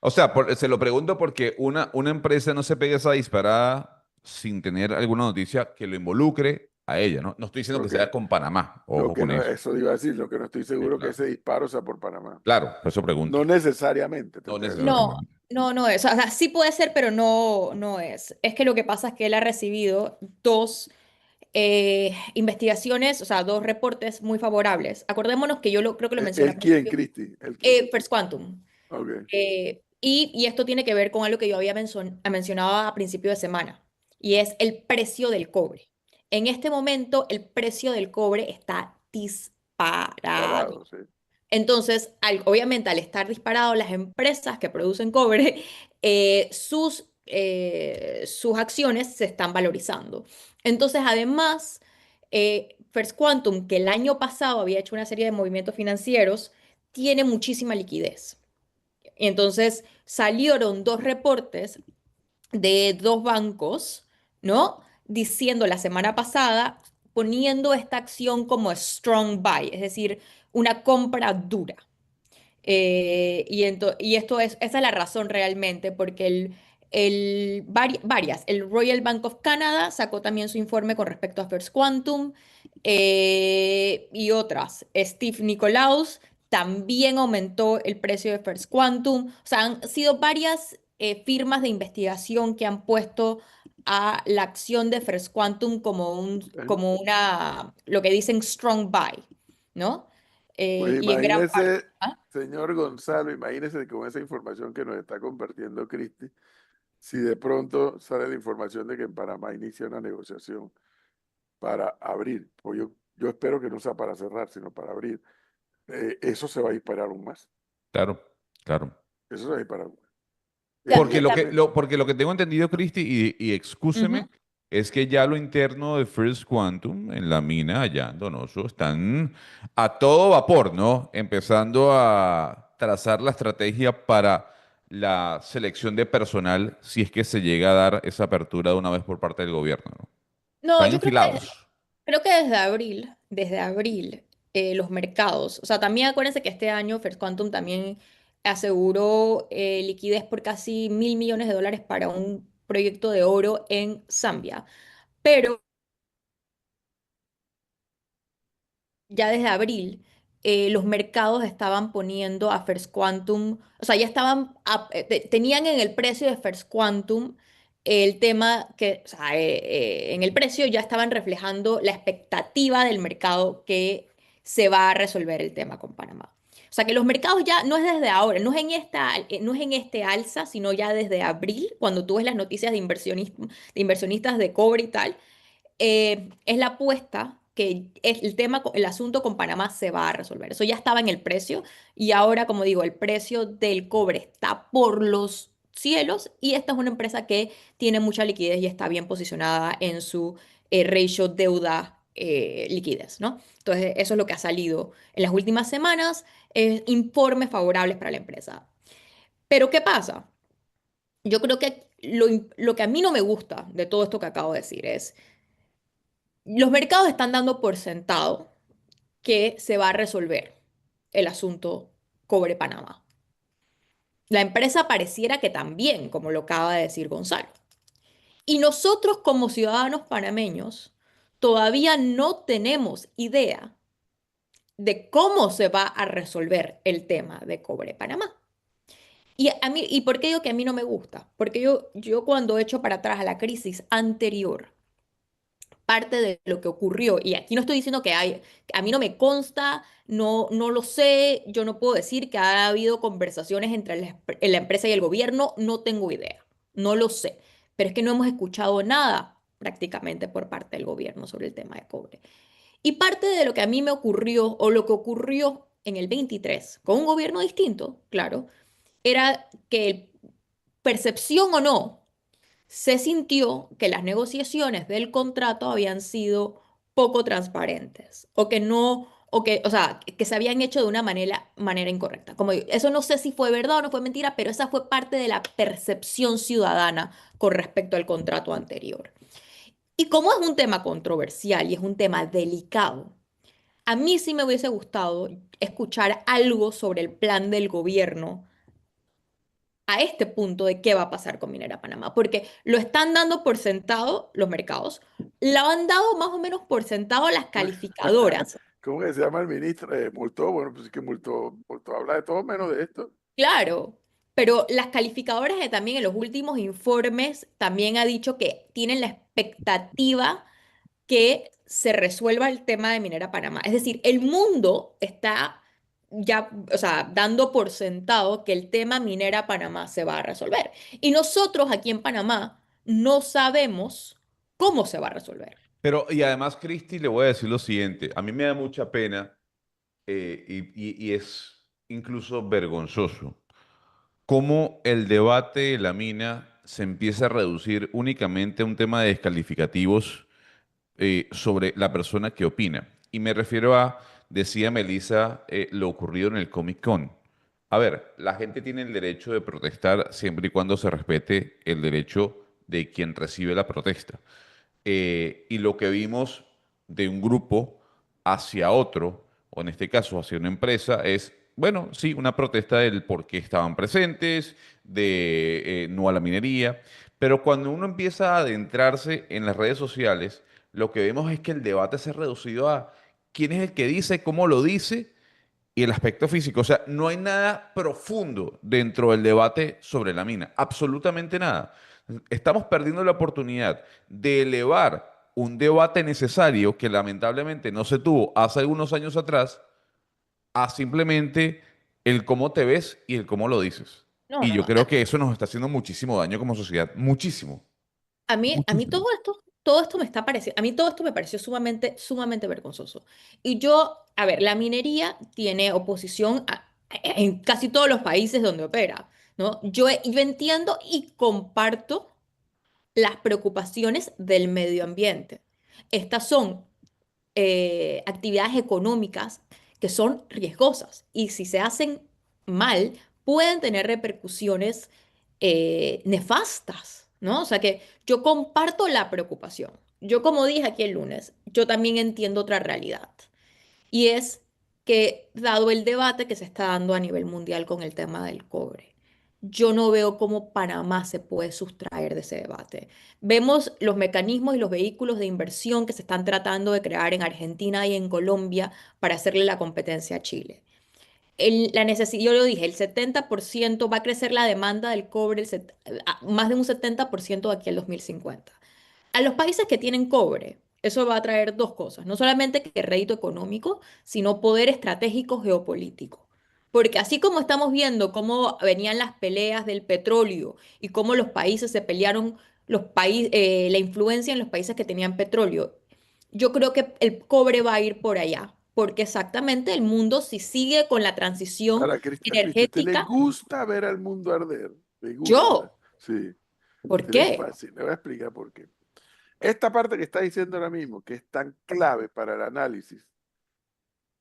[SPEAKER 3] O sea, se lo pregunto porque una empresa no se pega esa disparada sin tener alguna noticia que lo involucre a ella, ¿no? No estoy diciendo
[SPEAKER 1] Lo
[SPEAKER 3] que sea
[SPEAKER 1] que,
[SPEAKER 3] con Panamá,
[SPEAKER 1] lo
[SPEAKER 3] ojo
[SPEAKER 1] que
[SPEAKER 3] con
[SPEAKER 1] no,
[SPEAKER 3] eso.
[SPEAKER 1] eso iba a decir, lo que no estoy
[SPEAKER 3] Sí,
[SPEAKER 1] seguro que
[SPEAKER 3] claro.
[SPEAKER 1] ese disparo sea por Panamá.
[SPEAKER 3] Claro, por eso pregunto.
[SPEAKER 1] No necesariamente,
[SPEAKER 3] No
[SPEAKER 1] tendría que ser por
[SPEAKER 5] no,
[SPEAKER 3] necesariamente.
[SPEAKER 5] no es. O sea, sí puede ser, pero no es. Es que lo que pasa es que él ha recibido dos investigaciones, o sea, dos reportes muy favorables. Acordémonos que creo que lo mencioné
[SPEAKER 1] ¿El
[SPEAKER 5] al
[SPEAKER 1] quién,
[SPEAKER 5] principio,
[SPEAKER 1] Cristi? ¿El quién?
[SPEAKER 5] First Quantum.
[SPEAKER 1] Ok.
[SPEAKER 5] Y esto tiene que ver con algo que yo había mencionado a principio de semana, y es el precio del cobre. En este momento, el precio del cobre está disparado.
[SPEAKER 1] Parado, sí.
[SPEAKER 5] Entonces, obviamente, al estar disparado, las empresas que producen cobre, sus acciones se están valorizando. Entonces, además, First Quantum, que el año pasado había hecho una serie de movimientos financieros, tiene muchísima liquidez. Entonces salieron dos reportes de dos bancos, ¿no? Diciendo la semana pasada, poniendo esta acción como strong buy, es decir, una compra dura. Y esa es la razón realmente, porque el Royal Bank of Canada sacó también su informe con respecto a First Quantum, y otras. Steve Nicolaus también aumentó el precio de First Quantum. O sea, han sido varias firmas de investigación que han puesto a la acción de First Quantum lo que dicen strong buy, ¿no?
[SPEAKER 1] Pues
[SPEAKER 5] Y en gran parte.
[SPEAKER 1] imagínese,
[SPEAKER 5] ¿Ah?
[SPEAKER 1] señor Gonzalo, imagínese con esa información que nos está compartiendo Cristi, si de pronto sale la información de que en Panamá inicia una negociación para abrir, pues yo espero que no sea para cerrar, sino para abrir, eso se va a disparar aún más.
[SPEAKER 3] Claro, claro.
[SPEAKER 1] Eso es ahí Paraguay.
[SPEAKER 5] Ya,
[SPEAKER 3] Porque lo que,
[SPEAKER 1] Evidentemente.
[SPEAKER 3] porque lo que tengo entendido, Cristi, y
[SPEAKER 5] ujú.
[SPEAKER 3] excúseme, es que ya lo interno de First Quantum en la mina allá en Donoso están a todo vapor, ¿no? Empezando a trazar la estrategia para la selección de personal si es que se llega a dar esa apertura de una vez por parte del gobierno, ¿no?
[SPEAKER 5] No,
[SPEAKER 3] Están
[SPEAKER 5] yo
[SPEAKER 3] enfilados.
[SPEAKER 5] creo que desde abril, los mercados, o sea, también acuérdense que este año First Quantum también aseguró liquidez por casi $1.000 millones para un proyecto de oro en Zambia. Pero ya desde abril, los mercados estaban poniendo a First Quantum, o sea, ya tenían en el precio de First Quantum el tema que, o sea, en el precio ya estaban reflejando la expectativa del mercado que se va a resolver el tema con Panamá. O sea, que los mercados ya no es desde ahora, no es en este alza, sino ya desde abril, cuando tú ves las noticias de inversionistas de cobre y tal, es la apuesta que el asunto con Panamá se va a resolver. Eso ya estaba en el precio y ahora, como digo, el precio del cobre está por los cielos y esta es una empresa que tiene mucha liquidez y está bien posicionada en su ratio deuda liquidez, ¿no? Entonces, eso es lo que ha salido en las últimas semanas, informes favorables para la empresa. Pero, ¿qué pasa? Yo creo que lo que a mí no me gusta de todo esto que acabo de decir es los mercados están dando por sentado que se va a resolver el asunto Cobre Panamá. La empresa pareciera que también, como lo acaba de decir Gonzalo. Y nosotros como ciudadanos panameños todavía no tenemos idea de cómo se va a resolver el tema de Cobre Panamá. ¿Y por qué digo que a mí no me gusta? Porque yo cuando echo para atrás a la crisis anterior, parte de lo que ocurrió, y aquí no estoy diciendo a mí no me consta, no lo sé, yo no puedo decir que ha habido conversaciones entre la empresa y el gobierno, no tengo idea, no lo sé, pero es que no hemos escuchado nada prácticamente por parte del gobierno sobre el tema de cobre. Y parte de lo que a mí me ocurrió, o lo que ocurrió en el 23, con un gobierno distinto, claro, era que, percepción o no, se sintió que las negociaciones del contrato habían sido poco transparentes o que no, o sea, que se habían hecho de una manera incorrecta. Como digo, eso no sé si fue verdad o no fue mentira, pero esa fue parte de la percepción ciudadana con respecto al contrato anterior. Y como es un tema controversial y es un tema delicado, a mí sí me hubiese gustado escuchar algo sobre el plan del gobierno a este punto de qué va a pasar con Minera Panamá, porque lo están dando por sentado los mercados, lo han dado más o menos por sentado las calificadoras,
[SPEAKER 1] ¿Cómo que se llama el ministro? Multó, bueno, pues es que multó habla de todo menos de esto.
[SPEAKER 5] claro, pero las calificadoras también en los últimos informes también ha dicho que tienen la expectativa que se resuelva el tema de Minera Panamá. Es decir, el mundo está ya, o sea, dando por sentado que el tema Minera Panamá se va a resolver. Y nosotros aquí en Panamá no sabemos cómo se va a resolver.
[SPEAKER 3] Pero, y además, Cristi, le voy a decir lo siguiente. A mí me da mucha pena y es incluso vergonzoso cómo el debate de la mina se empieza a reducir únicamente a un tema de descalificativos sobre la persona que opina. Y me refiero a, decía Melissa, lo ocurrido en el Comic Con. A ver, la gente tiene el derecho de protestar siempre y cuando se respete el derecho de quien recibe la protesta. Y lo que vimos de un grupo hacia otro, o en este caso hacia una empresa, es, bueno, sí, una protesta del por qué estaban presentes, de no a la minería, pero cuando uno empieza a adentrarse en las redes sociales, lo que vemos es que el debate se ha reducido a quién es el que dice, cómo lo dice y el aspecto físico. O sea, no hay nada profundo dentro del debate sobre la mina, absolutamente nada. Estamos perdiendo la oportunidad de elevar un debate necesario que lamentablemente no se tuvo hace algunos años atrás a simplemente el cómo te ves y el cómo lo dices.
[SPEAKER 5] No,
[SPEAKER 3] Y
[SPEAKER 5] no,
[SPEAKER 3] yo
[SPEAKER 5] no.
[SPEAKER 3] creo que eso nos está haciendo muchísimo daño como sociedad, muchísimo,
[SPEAKER 5] A mí
[SPEAKER 3] muchísimo.
[SPEAKER 5] todo esto me está pareciendo, a mí todo esto me pareció sumamente vergonzoso. Y yo, a ver, la minería tiene oposición en casi todos los países donde opera. ¿no? Yo entiendo y comparto las preocupaciones del medio ambiente. Estas son actividades económicas que son riesgosas y si se hacen mal pueden tener repercusiones nefastas, ¿no? O sea que yo comparto la preocupación. Yo, como dije aquí el lunes, yo también entiendo otra realidad y es que dado el debate que se está dando a nivel mundial con el tema del cobre, yo no veo cómo Panamá se puede sustraer de ese debate. Vemos los mecanismos y los vehículos de inversión que se están tratando de crear en Argentina y en Colombia para hacerle la competencia a Chile. Yo lo dije, el 70% va a crecer la demanda del cobre, más de un 70% de aquí al 2050. A los países que tienen cobre, eso va a traer dos cosas, no solamente que rédito económico, sino poder estratégico geopolítico. Porque así como estamos viendo cómo venían las peleas del petróleo y cómo los países se pelearon, la influencia en los países que tenían petróleo, yo creo que el cobre va a ir por allá. Porque exactamente el mundo, si sigue con la transición
[SPEAKER 1] Ahora, Cristi, ¿usted le
[SPEAKER 5] energética,
[SPEAKER 1] gusta ver al mundo arder? ¿Le gusta?
[SPEAKER 5] yo,
[SPEAKER 1] Sí.
[SPEAKER 5] ¿por
[SPEAKER 1] ¿Usted le
[SPEAKER 5] qué?
[SPEAKER 1] fascina? Le voy a explicar por qué. Esta parte que está diciendo ahora mismo, que es tan clave para el análisis,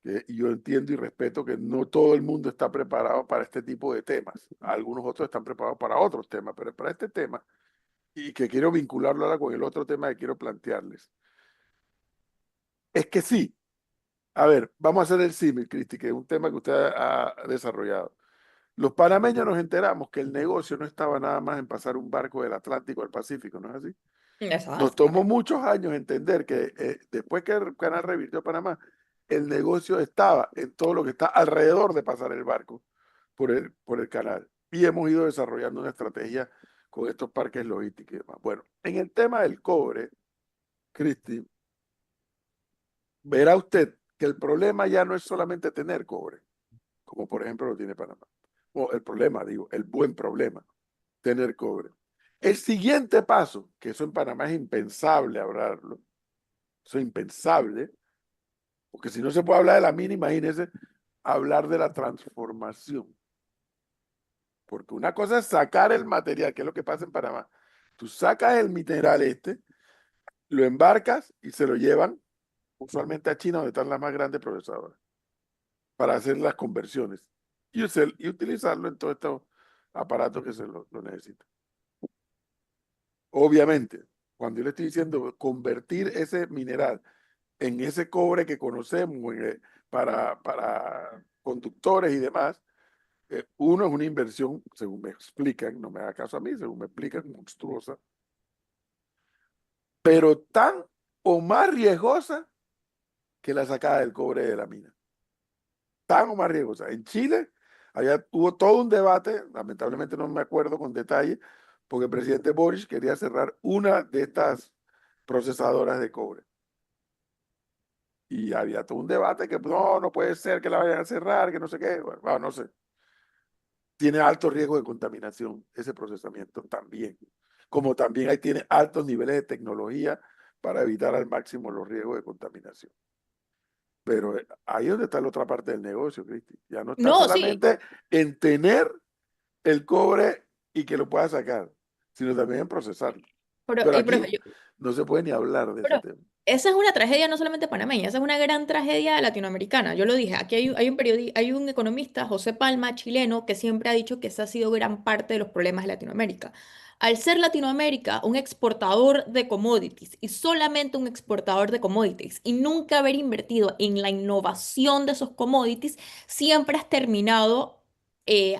[SPEAKER 1] y yo entiendo y respeto que no todo el mundo está preparado para este tipo de temas. Algunos otros están preparados para otros temas, pero para este tema, y que quiero vincularlo ahora con el otro tema que quiero plantearles, es que sí. A ver, vamos a hacer el símil, Cristi, que es un tema que usted ha desarrollado. Los panameños nos enteramos que el negocio no estaba nada más en pasar un barco del Atlántico al Pacífico, ¿no es así? Nos tomó
[SPEAKER 5] Exactamente.
[SPEAKER 1] muchos años entender que después que el canal revirtió a Panamá, el negocio estaba en todo lo que está alrededor de pasar el barco por el canal. Y hemos ido desarrollando una estrategia con estos parques logísticos y demás. Bueno, en el tema del cobre, Cristi, verá usted que el problema ya no es solamente tener cobre, como por ejemplo lo tiene Panamá. O el problema, digo, el buen problema, tener cobre. El siguiente paso, que eso en Panamá es impensable hablarlo, eso es impensable, porque si no se puede hablar de la mina, imagínese hablar de la transformación. Porque una cosa es sacar el material, que es lo que pasa en Panamá. Tú sacas el mineral lo embarcas y se lo llevan usualmente a China, donde están las más grandes procesadoras, para hacer las conversiones y utilizarlo en todos estos aparatos que lo necesitan. Obviamente, cuando yo le estoy diciendo convertir ese mineral en ese cobre que conocemos para conductores y demás, uno es una inversión, según me explican, no me haga caso a mí, según me explican, monstruosa, pero tan o más riesgosa que la sacada del cobre de la mina. Tan o más riesgosa. En Chile hubo todo un debate, lamentablemente no me acuerdo con detalle, porque el presidente Boris quería cerrar una de estas procesadoras de cobre. Y había todo un debate que no puede ser que la vayan a cerrar, que no sé qué, bueno, no sé. Tiene alto riesgo de contaminación ese procesamiento también. Como también ahí tiene altos niveles de tecnología para evitar al máximo los riesgos de contaminación. Pero ahí es donde está la otra parte del negocio, Cristi. Ya no está
[SPEAKER 5] No, sí,
[SPEAKER 1] solamente en tener el cobre y que lo pueda sacar, sino también en procesarlo. Pero
[SPEAKER 5] pero
[SPEAKER 1] aquí no se puede ni hablar de ese
[SPEAKER 5] Pero
[SPEAKER 1] tema.
[SPEAKER 5] esa es una tragedia no solamente panameña, esa es una gran tragedia latinoamericana. Yo lo dije, aquí hay un economista, José Palma, chileno, que siempre ha dicho que esa ha sido gran parte de los problemas de Latinoamérica. Al ser Latinoamérica un exportador de commodities y solamente un exportador de commodities y nunca haber invertido en la innovación de esos commodities, siempre has terminado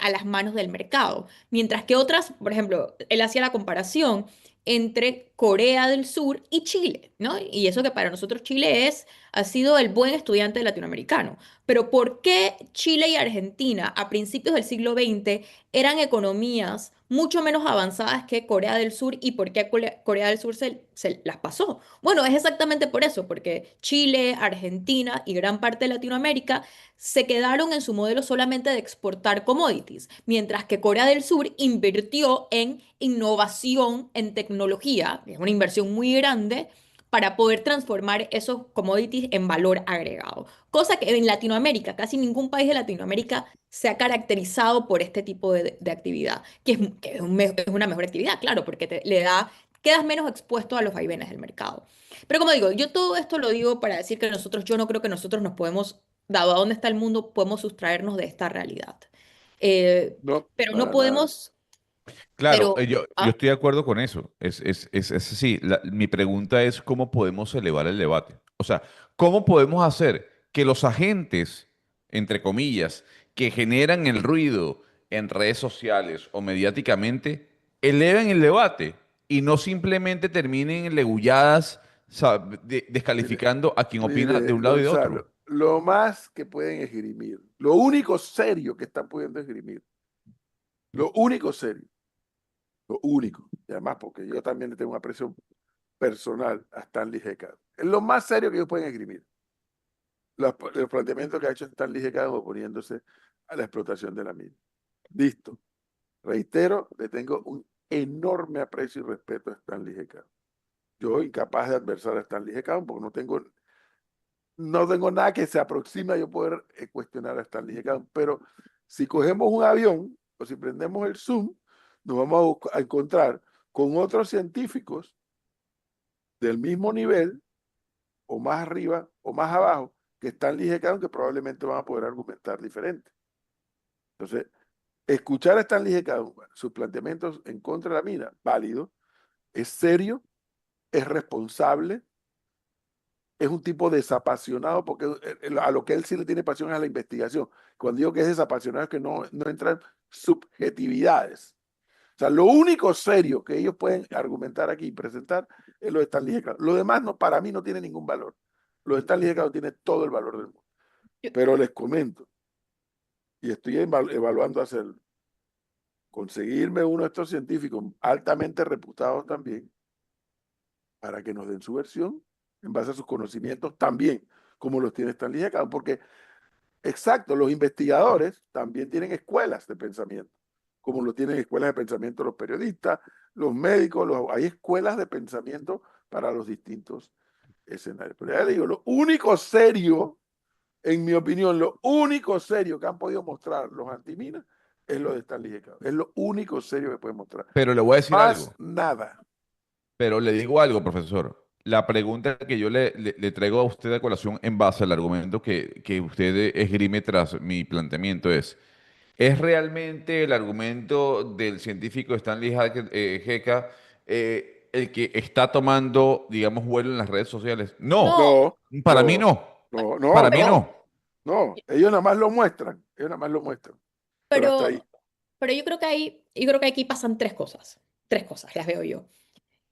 [SPEAKER 5] a las manos del mercado. Mientras que otras, por ejemplo, él hacía la comparación entre Corea del Sur y Chile, ¿no? Y eso que para nosotros Chile ha sido el buen estudiante latinoamericano. Pero ¿por qué Chile y Argentina a principios del siglo XX eran economías mucho menos avanzadas que Corea del Sur y por qué Corea del Sur se las pasó? Bueno, es exactamente por eso, porque Chile, Argentina y gran parte de Latinoamérica se quedaron en su modelo solamente de exportar commodities, mientras que Corea del Sur invirtió en innovación, en tecnología, es una inversión muy grande, para poder transformar esos commodities en valor agregado. Cosa que en Latinoamérica, casi ningún país de Latinoamérica se ha caracterizado por este tipo de actividad, que es una mejor actividad, claro, porque quedas menos expuesto a los vaivenes del mercado. Pero como digo, yo todo esto lo digo para decir que yo no creo que nosotros nos podemos, dado a dónde está el mundo, podemos sustraernos de esta realidad. Eh,
[SPEAKER 1] No,
[SPEAKER 5] pero no
[SPEAKER 1] para nada.
[SPEAKER 5] podemos,
[SPEAKER 3] Claro,
[SPEAKER 5] pero,
[SPEAKER 3] yo estoy de acuerdo con eso. Es así. Mi pregunta es cómo podemos elevar el debate. O sea, ¿cómo podemos hacer que los agentes, entre comillas, que generan el ruido en redes sociales o mediáticamente, eleven el debate y no simplemente terminen legulladas,
[SPEAKER 1] Mire,
[SPEAKER 3] descalificando a quien opina de
[SPEAKER 1] mire,
[SPEAKER 3] un lado y de otro?
[SPEAKER 1] Gonzalo, lo más que pueden esgrimir, lo único serio que están pudiendo esgrimir, lo único serio, lo único, y además porque yo también le tengo un aprecio personal a Stanley Heckard, es lo más serio que ellos pueden esgrimir. Los planteamientos que ha hecho Stanley Heckard oponiéndose a la explotación de la mina. Listo. Reitero, le tengo un enorme aprecio y respeto a Stanley Heckard. Yo incapaz de adversar a Stanley Heckard porque no tengo nada que se aproxime a yo poder cuestionar a Stanley Heckard. Pero si cogemos un avión o si prendemos el Zoom, nos vamos a encontrar con otros científicos del mismo nivel o más arriba o más abajo que Stanley Heckard, que probablemente van a poder argumentar diferente. Entonces, escuchar a Stanley Heckard, sus planteamientos en contra de la mina, válido, es serio, es responsable, es un tipo desapasionado, porque a lo que él sí le tiene pasión es a la investigación. Cuando digo que es desapasionado es que no entran subjetividades. O sea, lo único serio que ellos pueden argumentar aquí y presentar es lo de Stanley Heckard. Lo demás no, para mí no tiene ningún valor. Lo de Stanley Heckard tiene todo el valor del mundo.
[SPEAKER 5] yo-
[SPEAKER 1] Pero les comento, y estoy evaluando hacerlo, conseguirme uno de estos científicos altamente reputados también, para que nos den su versión en base a sus conocimientos también, como los tiene Stanley Heckard, porque, exacto, los investigadores también tienen escuelas de pensamiento, como lo tienen escuelas de pensamiento los periodistas, los médicos, hay escuelas de pensamiento para los distintos escenarios. Pero ya le digo, lo único serio, en mi opinión, lo único serio que han podido mostrar los antiminas es lo de Stanley Heckard. Es lo único serio que pueden mostrar.
[SPEAKER 3] Pero le voy a decir
[SPEAKER 1] Más
[SPEAKER 3] algo.
[SPEAKER 1] nada.
[SPEAKER 3] Pero le digo algo, profesor. La pregunta que yo le traigo a usted a colación en base al argumento que usted esgrime tras mi planteamiento ¿es realmente el argumento del científico Stanley Heca el que está tomando, digamos, vuelo en las redes sociales? No,
[SPEAKER 5] no,
[SPEAKER 1] No,
[SPEAKER 3] para mí
[SPEAKER 1] no,
[SPEAKER 3] no.
[SPEAKER 1] no, no,
[SPEAKER 3] Para mí
[SPEAKER 1] no,
[SPEAKER 3] no.
[SPEAKER 1] no. Ellos nada más lo muestran. Ellos nada más lo muestran. Pero hasta ahí.
[SPEAKER 5] pero, pero yo creo que aquí pasan tres cosas las veo yo.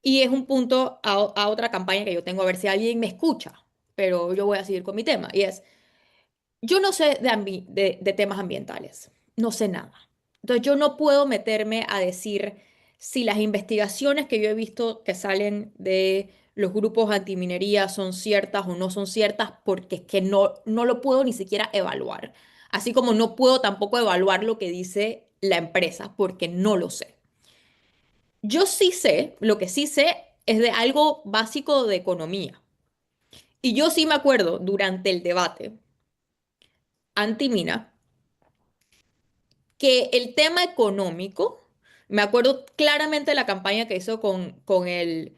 [SPEAKER 5] Y es un punto a otra campaña que yo tengo, a ver si alguien me escucha, pero yo voy a seguir con mi tema, y es, yo no sé de temas ambientales, no sé nada. Entonces yo no puedo meterme a decir si las investigaciones que yo he visto que salen de los grupos antiminería son ciertas o no son ciertas, porque es que no lo puedo ni siquiera evaluar. Así como no puedo tampoco evaluar lo que dice la empresa, porque no lo sé. Yo sí sé, lo que sí sé es de algo básico de economía. Y yo sí me acuerdo durante el debate antimina que el tema económico, me acuerdo claramente de la campaña que hizo con el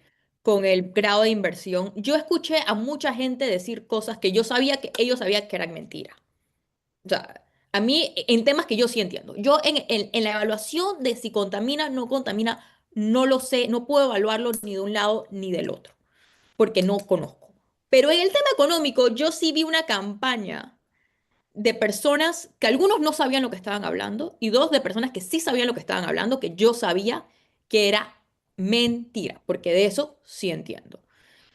[SPEAKER 5] grado de inversión. Yo escuché a mucha gente decir cosas que yo sabía que ellos sabían que eran mentiras. O sea, a mí, en temas que yo sí entiendo. Yo en la evaluación de si contamina o no contamina, no lo sé, no puedo evaluarlo ni de un lado ni del otro, porque no conozco. Pero en el tema económico, yo sí vi una campaña de personas que algunos no sabían lo que estaban hablando y dos de personas que sí sabían lo que estaban hablando, que yo sabía que era mentira, porque de eso sí entiendo.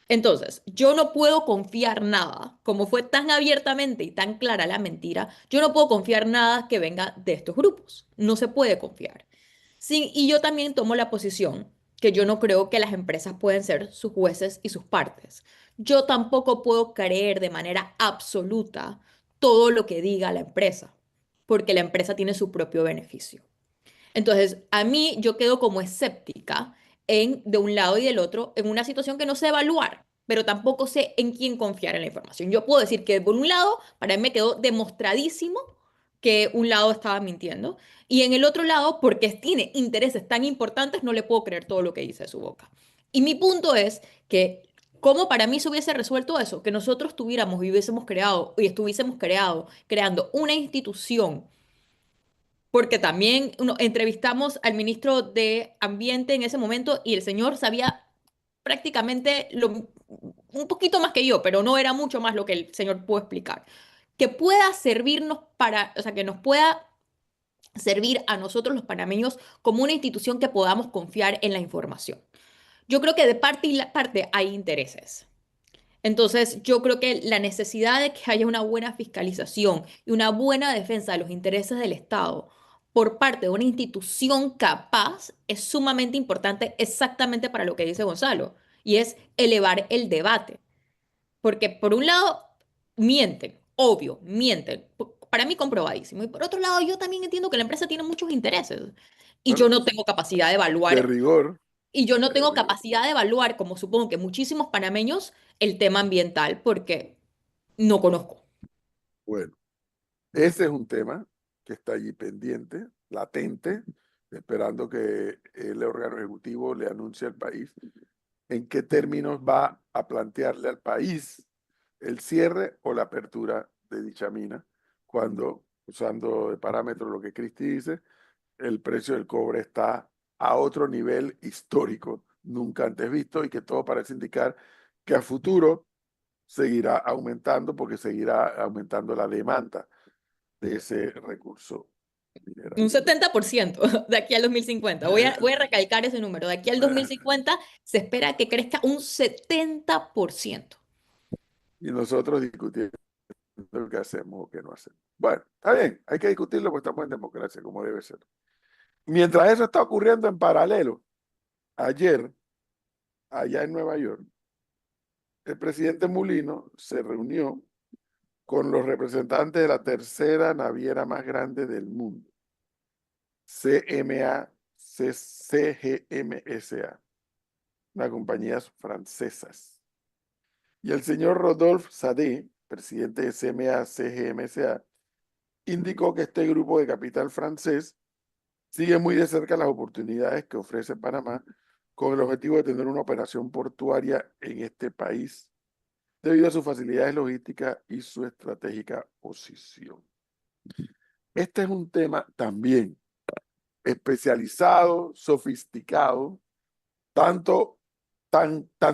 [SPEAKER 5] Entonces, yo no puedo confiar nada, como fue tan abiertamente y tan clara la mentira, yo no puedo confiar nada que venga de estos grupos. No se puede confiar. Sí, y yo también tomo la posición que yo no creo que las empresas pueden ser sus jueces y sus partes. Yo tampoco puedo creer de manera absoluta todo lo que diga la empresa, porque la empresa tiene su propio beneficio. Entonces, a mí yo quedo como escéptica de un lado y del otro en una situación que no sé evaluar. pero tampoco sé en quién confiar en la información. Yo puedo decir que por un lado, para mí me quedó demostradísimo que un lado estaba mintiendo y en el otro lado, porque tiene intereses tan importantes, no le puedo creer todo lo que dice de su boca. Y mi punto es que ¿cómo para mí se hubiese resuelto eso? Que nosotros tuviéramos y hubiésemos creado y estuviésemos creando una institución, porque también entrevistamos al ministro de Ambiente en ese momento y el señor sabía prácticamente un poquito más que yo, pero no era mucho más lo que el señor pudo explicar. Que pueda servirnos para, o sea, que nos pueda servir a nosotros los panameños como una institución que podamos confiar en la información. Yo creo que de parte y parte hay intereses. Entonces, yo creo que la necesidad de que haya una buena fiscalización y una buena defensa de los intereses del Estado por parte de una institución capaz es sumamente importante exactamente para lo que dice Gonzalo, y es elevar el debate. Porque por un lado, mienten, obvio, mienten. Para mí comprobadísimo. Y por otro lado, yo también entiendo que la empresa tiene muchos intereses. Y yo
[SPEAKER 1] Bueno,
[SPEAKER 5] no tengo capacidad de
[SPEAKER 1] de
[SPEAKER 5] evaluar
[SPEAKER 1] rigor,
[SPEAKER 5] y yo no
[SPEAKER 1] de
[SPEAKER 5] tengo
[SPEAKER 1] rigor.
[SPEAKER 5] capacidad de evaluar, como supongo que muchísimos panameños, el tema ambiental porque no conozco.
[SPEAKER 1] Bueno, ese es un tema que está allí pendiente, latente, esperando que el órgano ejecutivo le anuncie al país en qué términos va a plantearle al país el cierre o la apertura de dicha mina, cuando, usando de parámetro lo que Cristi dice, el precio del cobre está a otro nivel histórico, nunca antes visto, y que todo parece indicar que a futuro seguirá aumentando porque seguirá aumentando la demanda de ese recurso mineral.
[SPEAKER 5] Un 70% de aquí al 2050. Voy a recalcar ese número. De aquí al 2050 se espera que crezca un 70%.
[SPEAKER 1] Y nosotros discutiendo qué hacemos o qué no hacemos. Bueno, está bien, hay que discutirlo porque estamos en democracia, como debe ser. Mientras eso está ocurriendo en paralelo, ayer, allá en Nueva York, el presidente Mulino se reunió con los representantes de la tercera naviera más grande del mundo, CGMSA, una compañía francesas. Y el señor Rodolphe Sadé, presidente de CMA-CGMSA, indicó que este grupo de capital francés sigue muy de cerca las oportunidades que ofrece Panamá con el objetivo de tener una operación portuaria en este país debido a sus facilidades logísticas y su estratégica posición. Este es un tema también especializado, sofisticado, tan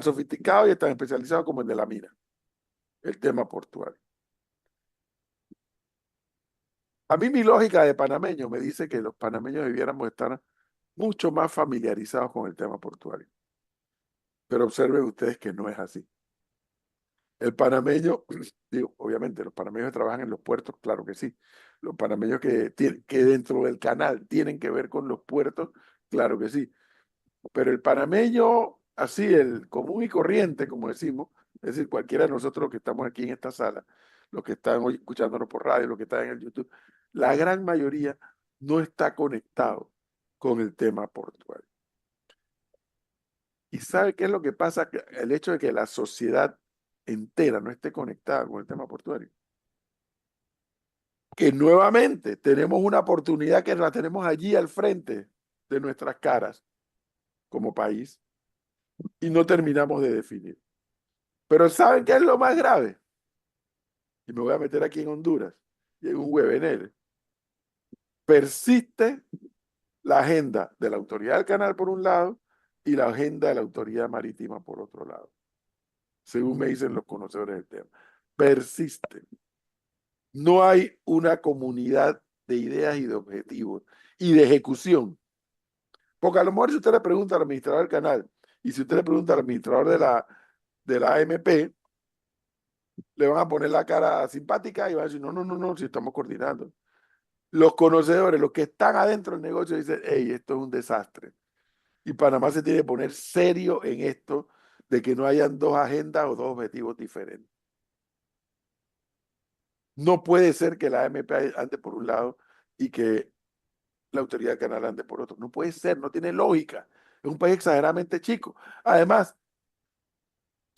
[SPEAKER 1] sofisticado y tan especializado como el de la mina, el tema portuario. A mí mi lógica de panameño me dice que los panameños debiéramos estar mucho más familiarizados con el tema portuario. Pero observen ustedes que no es así. El panameño, digo, obviamente los panameños que trabajan en los puertos, claro que sí. Los panameños que dentro del canal tienen que ver con los puertos, claro que sí. Pero el panameño, así, el común y corriente, como decimos, es decir, cualquiera de nosotros que estamos aquí en esta sala, los que están hoy escuchándonos por radio, los que están en el YouTube, la gran mayoría no está conectado con el tema portuario. ¿Y sabe qué es lo que pasa? El hecho de que la sociedad entera no esté conectada con el tema portuario. Que nuevamente tenemos una oportunidad que la tenemos allí al frente de nuestras caras como país y no terminamos de definir. Pero ¿saben qué es lo más grave? Y me voy a meter aquí en Honduras y en un webinar. Persiste la agenda de la autoridad del canal por un lado y la agenda de la autoridad marítima por otro lado, según me dicen los conocedores del tema. Persiste. No hay una comunidad de ideas y de objetivos y de ejecución. Porque a lo mejor si usted le pregunta al administrador del canal y si usted le pregunta al administrador de la AMP, le van a poner la cara simpática y van a decir, no, no, no, no, si estamos coordinando. Los conocedores, los que están adentro del negocio, dicen, hey, esto es un desastre. Y Panamá se tiene que poner serio en esto de que no hayan dos agendas o dos objetivos diferentes. No puede ser que la AMP ande por un lado y que la autoridad del canal ande por otro. No puede ser, no tiene lógica. Es un país exageradamente chico. Además,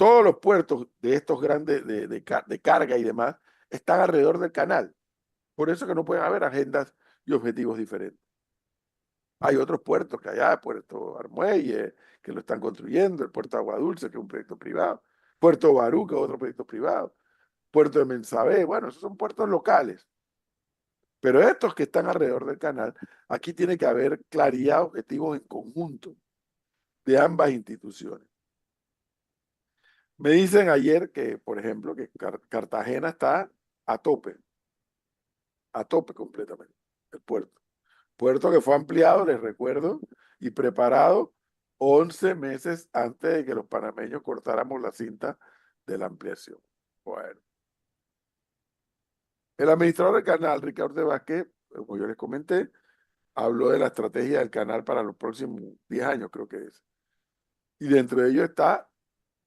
[SPEAKER 1] todos los puertos de estos grandes de carga y demás están alrededor del canal. Por eso que no pueden haber agendas y objetivos diferentes. Hay otros puertos que allá, Puerto Armuelle, que lo están construyendo, el puerto de Agua Dulce, que es un proyecto privado, Puerto Barú, que es otro proyecto privado, puerto de Mensabé, bueno, esos son puertos locales. Pero estos que están alrededor del canal, aquí tiene que haber claridad, objetivos en conjunto de ambas instituciones. Me dicen ayer que, por ejemplo, que Cartagena está a tope completamente, el puerto. Puerto que fue ampliado, les recuerdo, y preparado 11 meses antes de que los panameños cortáramos la cinta de la ampliación. Bueno, el administrador del canal, Ricardo de Vázquez, como yo les comenté, habló de la estrategia del canal para los próximos 10 años, creo que es. Y dentro de ello está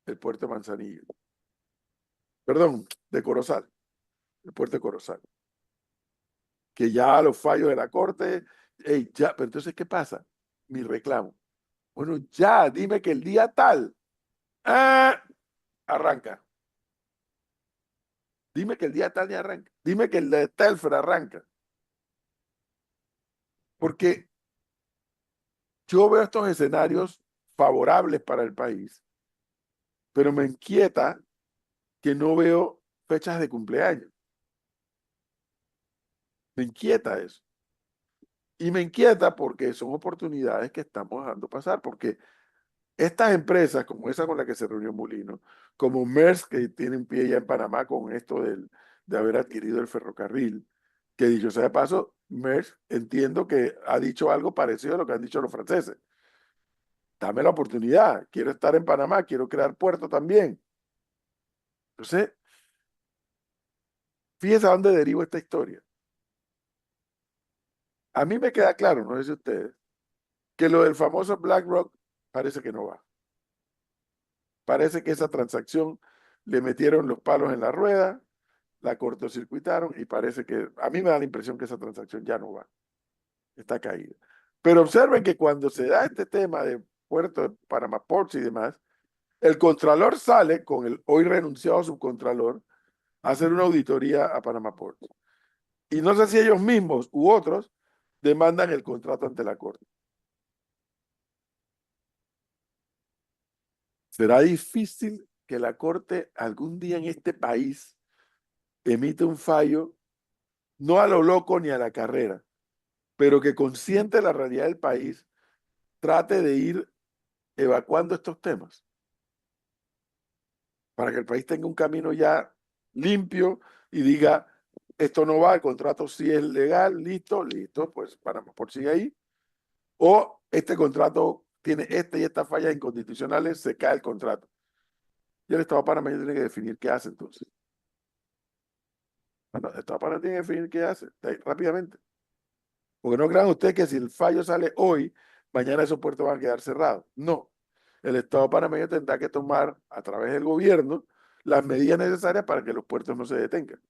[SPEAKER 1] el puerto de Manzanillo. Perdón, de Corozal, el puerto de Corozal. Que ya los fallos de la corte, ya, pero entonces, ¿qué pasa? Mi reclamo. Bueno, ya, dime que el día tal, arranca. Dime que el día tal ni arranca. Dime que el de Telfer arranca. Porque yo veo estos escenarios favorables para el país, pero me inquieta que no veo fechas de cumpleaños. Me inquieta eso. Y me inquieta porque son oportunidades que estamos dejando pasar, porque estas empresas, como esa con la que se reunió Molino, como Maersk, que tiene un pie ya en Panamá con esto de haber adquirido el ferrocarril, que dicho sea de paso, Maersk entiendo que ha dicho algo parecido a lo que han dicho los franceses. Dame la oportunidad, quiero estar en Panamá, quiero crear puerto también. Entonces, fíjense a dónde deriva esta historia. A mí me queda claro, no sé si ustedes, que lo del famoso BlackRock parece que no va. Parece que esa transacción le metieron los palos en la rueda, la cortocircuitaron y parece que, a mí me da la impresión que esa transacción ya no va, está caída. Pero observen que cuando se da este tema de Puerto de Panama Ports y demás, el contralor sale con el hoy renunciado subcontralor a hacer una auditoría a Panama Ports. Y no sé si ellos mismos u otros demandan el contrato ante la Corte. Será difícil que la Corte algún día en este país emite un fallo, no a lo loco ni a la carrera, pero que consciente de la realidad del país, trate de ir evacuando estos temas para que el país tenga un camino ya limpio y diga, esto no va, el contrato sí es legal, listo, listo, pues Panamá por sigue ahí. O este contrato tiene esta y estas fallas inconstitucionales, se cae el contrato. Y el Estado panameño tiene que definir qué hace entonces. Bueno, el Estado panameño tiene que definir qué hace rápidamente. Porque no crean ustedes que si el fallo sale hoy, mañana esos puertos van a quedar cerrados. No. El Estado panameño tendrá que tomar a través del gobierno las medidas necesarias para que los puertos no se detengan.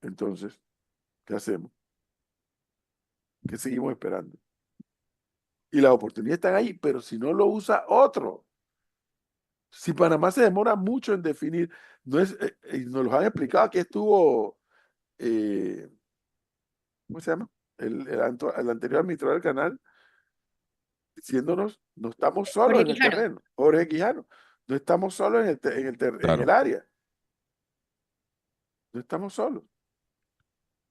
[SPEAKER 1] Entonces, ¿qué hacemos? ¿Qué seguimos esperando? Y las oportunidades están ahí, pero si no lo usa otro. Si Panamá se demora mucho en definir, no es, nos lo han explicado, aquí estuvo, eh, ¿cómo se llama? El anterior administrador del canal diciéndonos, no estamos solos
[SPEAKER 5] Jorge
[SPEAKER 1] en el
[SPEAKER 5] Quijano.
[SPEAKER 1] terreno, Jorge Quijano, no estamos solos en
[SPEAKER 3] Claro.
[SPEAKER 1] el área, no estamos solos,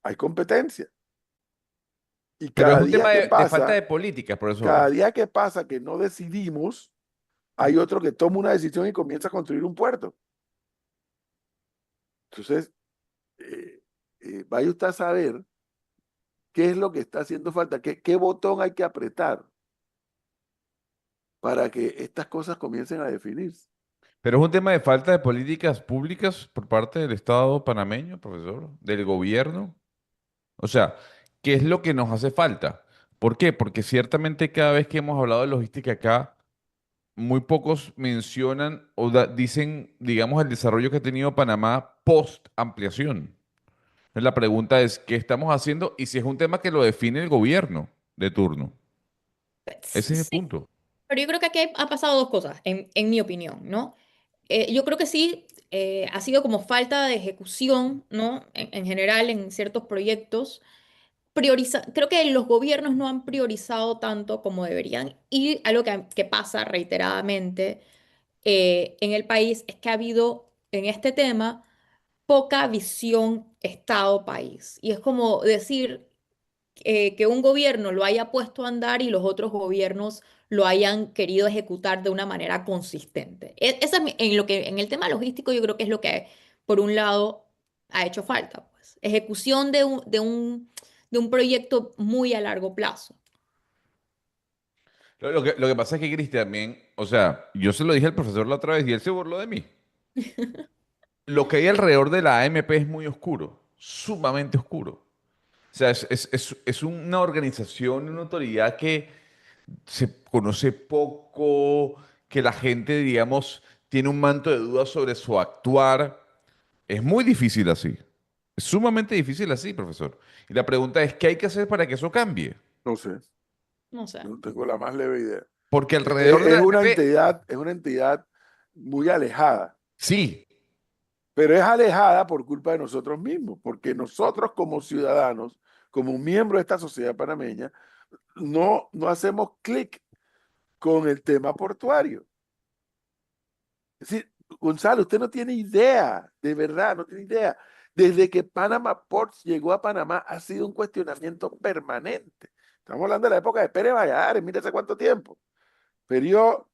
[SPEAKER 1] hay competencia. Y
[SPEAKER 3] Pero es
[SPEAKER 1] cada
[SPEAKER 3] un
[SPEAKER 1] día
[SPEAKER 3] tema
[SPEAKER 1] que
[SPEAKER 3] de falta
[SPEAKER 1] pasa,
[SPEAKER 3] de políticas,
[SPEAKER 1] cada
[SPEAKER 3] profesor.
[SPEAKER 1] día que pasa que no decidimos, hay otro que toma una decisión y comienza a construir un puerto. Entonces, vaya usted a saber qué es lo que está haciendo falta, qué botón hay que apretar para que estas cosas comiencen a definirse.
[SPEAKER 3] Pero es un tema de falta de políticas públicas por parte del Estado panameño, profesor, del gobierno. O sea, ¿qué es lo que nos hace falta? ¿Por qué? Porque ciertamente cada vez que hemos hablado de logística acá, muy pocos mencionan o dicen, digamos, el desarrollo que ha tenido Panamá post ampliación. Entonces, la pregunta es, ¿qué estamos haciendo? Y si es un tema que lo define el gobierno de turno. Ese es el
[SPEAKER 5] Sí,
[SPEAKER 3] punto.
[SPEAKER 5] Pero yo creo que aquí ha pasado dos cosas, en mi opinión, ¿no? Yo creo que sí, ha sido como falta de ejecución, ¿no? En general, en ciertos proyectos. Creo que los gobiernos no han priorizado tanto como deberían. Y algo que pasa reiteradamente en el país es que ha habido en este tema poca visión Estado-país. Y es como decir que un gobierno lo haya puesto a andar y los otros gobiernos lo hayan querido ejecutar de una manera consistente. Esa es en el tema logístico yo creo que es lo que, por un lado, ha hecho falta, pues. Ejecución de un proyecto muy a largo plazo.
[SPEAKER 3] Lo que pasa es que Cristian también, o sea, yo se lo dije al profesor la otra vez y él se burló de mí. Lo que hay alrededor de la AMP es muy oscuro, sumamente oscuro. O sea, es una organización, una autoridad que se conoce poco, que la gente, digamos, tiene un manto de dudas sobre su actuar. Es muy difícil así. Es sumamente difícil así, profesor. Y la pregunta es, ¿qué hay que hacer para que eso cambie?
[SPEAKER 1] No sé,
[SPEAKER 5] No sé.
[SPEAKER 1] no tengo la más leve idea.
[SPEAKER 3] Porque alrededor de la AMP,
[SPEAKER 1] Es una entidad muy alejada,
[SPEAKER 3] sí,
[SPEAKER 1] pero es alejada por culpa de nosotros mismos, porque nosotros como ciudadanos, como miembros de esta sociedad panameña, no hacemos clic con el tema portuario. Es decir, Gonzalo, usted no tiene idea, de verdad, no tiene idea. Desde que Panama Ports llegó a Panamá ha sido un cuestionamiento permanente. Estamos hablando de la época de Pérez Valladares, mire hace cuánto tiempo. Periodo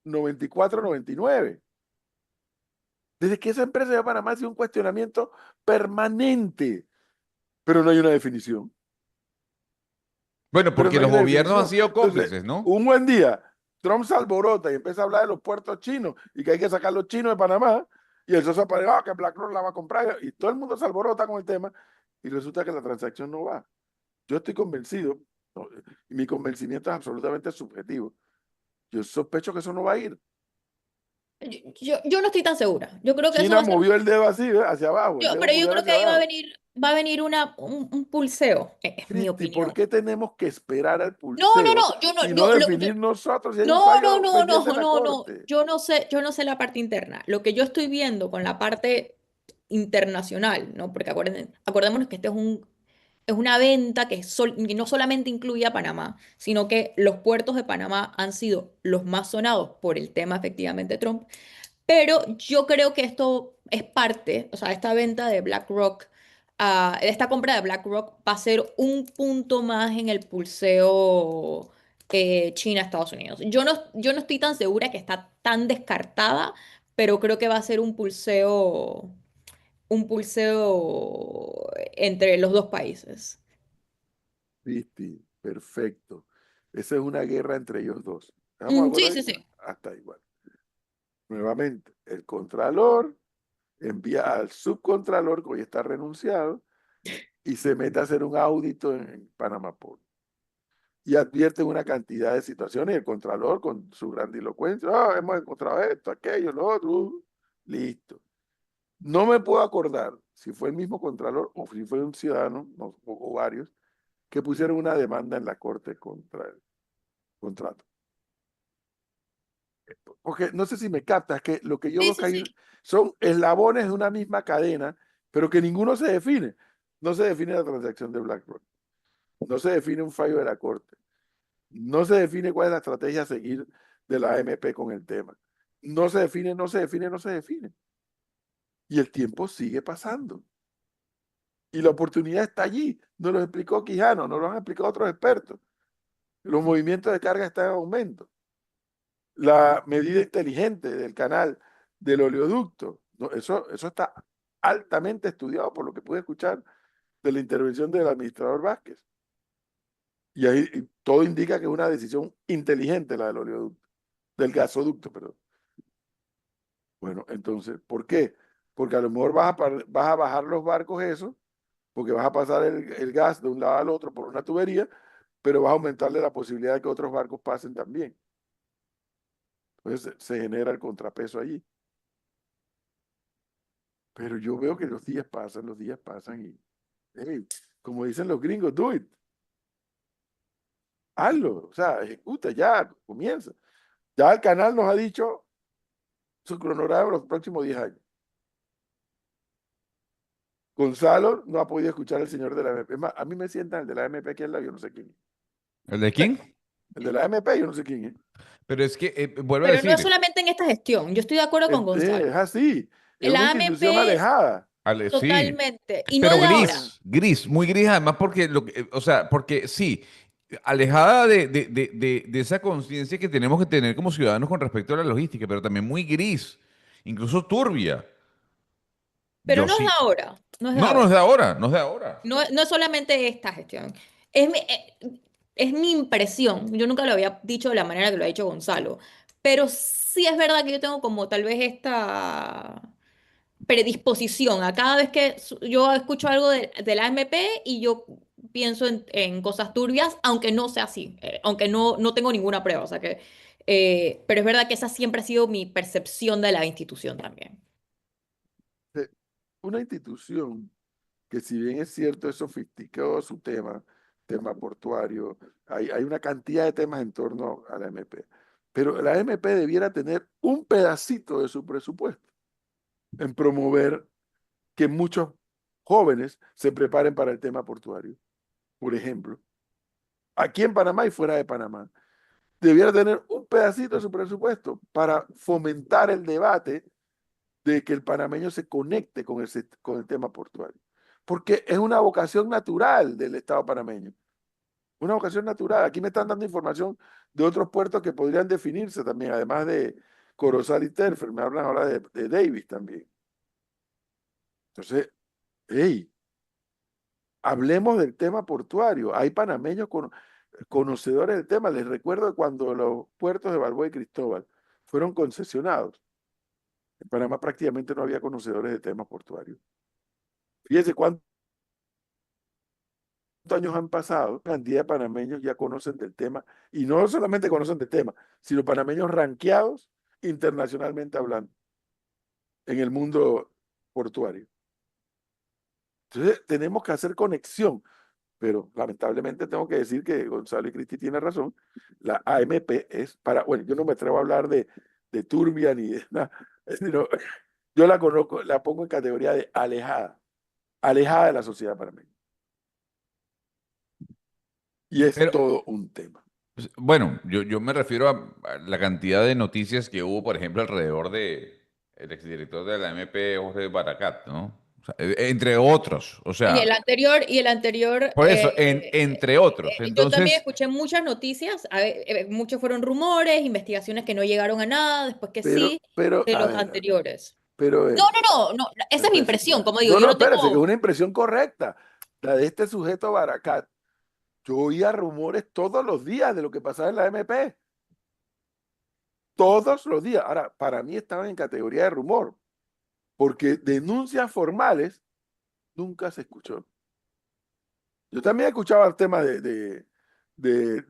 [SPEAKER 1] 94-99. Desde que esa empresa llegó a Panamá ha sido un cuestionamiento permanente, pero no hay una definición.
[SPEAKER 3] bueno,
[SPEAKER 1] Pero
[SPEAKER 3] porque
[SPEAKER 1] no hay
[SPEAKER 3] los
[SPEAKER 1] una
[SPEAKER 3] gobiernos han
[SPEAKER 1] definición.
[SPEAKER 3] sido
[SPEAKER 1] Entonces,
[SPEAKER 3] cómplices, ¿no?
[SPEAKER 1] un buen día, Trump se alborota y empieza a hablar de los puertos chinos y que hay que sacar los chinos de Panamá, y el socio aparece, que BlackRock la va a comprar, y todo el mundo se alborota con el tema, y resulta que la transacción no va. Yo estoy convencido, no, y mi convencimiento es absolutamente subjetivo. Yo sospecho que eso no va a ir.
[SPEAKER 5] Yo no estoy tan segura. Yo creo que eso
[SPEAKER 1] China
[SPEAKER 5] va a ser.
[SPEAKER 1] movió el dedo así, ¿ve? Hacia abajo, el dedo
[SPEAKER 5] Pero yo
[SPEAKER 1] pulgar
[SPEAKER 5] creo que
[SPEAKER 1] hacia
[SPEAKER 5] ahí
[SPEAKER 1] abajo.
[SPEAKER 5] va a venir un pulseo, es mi
[SPEAKER 1] Cristi, ¿por
[SPEAKER 5] opinión.
[SPEAKER 1] qué tenemos que esperar al
[SPEAKER 5] No, no,
[SPEAKER 1] pulseo
[SPEAKER 5] no, yo no,
[SPEAKER 1] y no
[SPEAKER 5] yo,
[SPEAKER 1] definir nosotros si hay un
[SPEAKER 5] no, no,
[SPEAKER 1] fallo
[SPEAKER 5] no,
[SPEAKER 1] pendiente
[SPEAKER 5] no,
[SPEAKER 1] en la
[SPEAKER 5] no, no.
[SPEAKER 1] corte?
[SPEAKER 5] Yo no sé la parte interna. Lo que yo estoy viendo con la parte internacional, ¿no? Porque acordémonos que este es una venta que no solamente incluye a Panamá, sino que los puertos de Panamá han sido los más sonados por el tema efectivamente Trump. Pero yo creo que esto es parte, o sea, esta venta de BlackRock, esta compra de BlackRock va a ser un punto más en el pulseo China-Estados Unidos. Yo no estoy tan segura que está tan descartada, pero creo que va a ser un pulseo entre los dos países.
[SPEAKER 1] Cristi, perfecto. Esa es una guerra entre ellos dos. ¿Estamos de
[SPEAKER 5] Sí,
[SPEAKER 1] acuerdo ahí?
[SPEAKER 5] sí, sí.
[SPEAKER 1] Hasta igual. Nuevamente, el contralor envía al subcontralor, que hoy está renunciado, y se mete a hacer un audito en Panamá Port. Y advierte una cantidad de situaciones y el contralor con su grandilocuencia, hemos encontrado esto, aquello, lo otro, listo. No me puedo acordar si fue el mismo contralor o si fue un ciudadano, o varios, que pusieron una demanda en la corte contra el contrato. Porque no sé si me captas que lo que yo
[SPEAKER 5] Sí,
[SPEAKER 1] veo que
[SPEAKER 5] sí, sí.
[SPEAKER 1] hay son eslabones de una misma cadena, pero que ninguno se define. No se define la transacción de BlackRock, no se define un fallo de la corte, no se define cuál es la estrategia a seguir de la AMP con el tema. No se define, no se define, no se define. Y el tiempo sigue pasando. Y la oportunidad está allí. Nos lo explicó Quijano, nos lo han explicado otros expertos. Los movimientos de carga están en aumento. La medida inteligente del canal del oleoducto, ¿no? Eso está altamente estudiado por lo que pude escuchar de la intervención del administrador Vázquez. Y ahí todo indica que es una decisión inteligente la del oleoducto, del gasoducto, perdón. Bueno, entonces, ¿por qué? Porque a lo mejor vas a bajar los barcos eso, porque vas a pasar el gas de un lado al otro por una tubería, pero vas a aumentarle la posibilidad de que otros barcos pasen también. Entonces se genera el contrapeso allí. Pero yo veo que los días pasan y, hey, como dicen los gringos, do it. hazlo, o sea, ejecuta, ya, comienza. Ya el canal nos ha dicho su cronograma de los próximos 10 años. Gonzalo no ha podido escuchar al señor de la MP. Es más, a mí me sientan el de la MP aquí al lado, yo no sé quién es.
[SPEAKER 3] ¿El de quién?
[SPEAKER 1] El de la MP, yo no sé quién es.
[SPEAKER 3] Pero es que, vuelvo a
[SPEAKER 5] Pero no es
[SPEAKER 3] decir,
[SPEAKER 5] solamente en esta gestión. Yo estoy de acuerdo con Gonzalo.
[SPEAKER 1] Es así, es una
[SPEAKER 5] La
[SPEAKER 1] institución
[SPEAKER 5] AMP
[SPEAKER 1] alejada.
[SPEAKER 3] Sí,
[SPEAKER 5] totalmente. Y no
[SPEAKER 3] pero
[SPEAKER 5] de ahora.
[SPEAKER 3] gris, muy gris, además porque, o sea, porque sí, alejada de esa conciencia que tenemos que tener como ciudadanos con respecto a la logística, pero también muy gris, incluso turbia.
[SPEAKER 5] Pero
[SPEAKER 3] Yo
[SPEAKER 5] no es de
[SPEAKER 3] sí.
[SPEAKER 5] ahora. No es de
[SPEAKER 3] No, no es
[SPEAKER 5] ahora.
[SPEAKER 3] de ahora, no es de ahora.
[SPEAKER 5] No, no es solamente esta gestión. Es mi impresión. Yo nunca lo había dicho de la manera que lo ha dicho Gonzalo. Pero sí es verdad que yo tengo como tal vez esta predisposición a cada vez que yo escucho algo de la AMP y yo pienso en cosas turbias, aunque no sea así, aunque no tengo ninguna prueba. O sea que, pero es verdad que esa siempre ha sido mi percepción de la institución también.
[SPEAKER 1] Una institución que si bien es cierto, es sofisticado su tema portuario, hay una cantidad de temas en torno a la MP, pero la MP debiera tener un pedacito de su presupuesto en promover que muchos jóvenes se preparen para el tema portuario. Por ejemplo, aquí en Panamá y fuera de Panamá, debiera tener un pedacito de su presupuesto para fomentar el debate de que el panameño se conecte con el tema portuario. Porque es una vocación natural del Estado panameño. Una vocación natural. Aquí me están dando información de otros puertos que podrían definirse también, además de Corozal y Terfer. Me hablan ahora de Davis también. Entonces, hey, hablemos del tema portuario. Hay panameños conocedores del tema. Les recuerdo que cuando los puertos de Balboa y Cristóbal fueron concesionados, en Panamá prácticamente no había conocedores de temas portuarios. Fíjense cuántos años han pasado, cantidad de panameños ya conocen del tema, y no solamente conocen del tema, sino panameños ranqueados internacionalmente hablando en el mundo portuario. Entonces tenemos que hacer conexión, pero lamentablemente tengo que decir que Gonzalo y Cristi tienen razón, la AMP es para, bueno, yo no me atrevo a hablar de turbia ni de nada, sino yo la conozco, la pongo en categoría de alejada, alejada de la sociedad panameña. Y es
[SPEAKER 3] Pero,
[SPEAKER 1] todo un tema.
[SPEAKER 3] pues, bueno, yo me refiero a la cantidad de noticias que hubo, por ejemplo, alrededor de el exdirector de la MP, Jorge Baracat, ¿no? O sea, entre otros, o sea,
[SPEAKER 5] Y el anterior,
[SPEAKER 3] por eso, entre otros.
[SPEAKER 5] yo también
[SPEAKER 3] Entonces,
[SPEAKER 5] escuché muchas noticias, muchos fueron rumores, investigaciones que no llegaron a nada, después que sí, de
[SPEAKER 1] A
[SPEAKER 5] los
[SPEAKER 1] ver,
[SPEAKER 5] anteriores.
[SPEAKER 1] pero
[SPEAKER 5] No, no, no, no, esa es mi
[SPEAKER 1] espérese,
[SPEAKER 5] impresión, como digo,
[SPEAKER 1] no,
[SPEAKER 5] yo
[SPEAKER 1] no,
[SPEAKER 5] no
[SPEAKER 1] espérese, que es
[SPEAKER 5] tengo,
[SPEAKER 1] una impresión correcta. La de este sujeto Baracat. Yo oía rumores todos los días de lo que pasaba en la MP. Todos los días. Ahora, para mí estaban en categoría de rumor, porque denuncias formales nunca se escuchó. Yo también escuchaba el tema de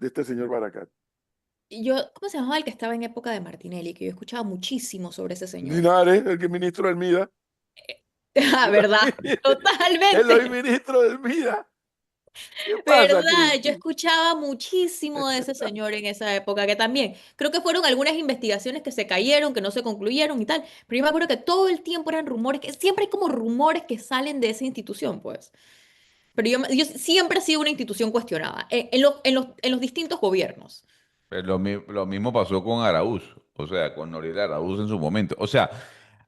[SPEAKER 1] este señor Baracat.
[SPEAKER 5] ¿cómo se llamaba el que estaba en época de Martinelli? Que yo escuchaba muchísimo sobre ese señor.
[SPEAKER 1] Linares, el que es ministro del MIDA.
[SPEAKER 5] Ah, ¿verdad?
[SPEAKER 1] El hoy
[SPEAKER 5] Totalmente.
[SPEAKER 1] ministro del MIDA. ¿Qué pasa,
[SPEAKER 5] ¿Verdad? Yo
[SPEAKER 1] Cristi?
[SPEAKER 5] escuchaba muchísimo de ese señor en esa época, que también creo que fueron algunas investigaciones que se cayeron, que no se concluyeron y tal, pero yo me acuerdo que todo el tiempo eran rumores, que siempre hay como rumores que salen de esa institución, pues. Pero yo siempre he sido una institución cuestionada, en los distintos gobiernos.
[SPEAKER 3] pues, lo mismo pasó con Araúz, o sea, con Noriel Araúz en su momento. O sea,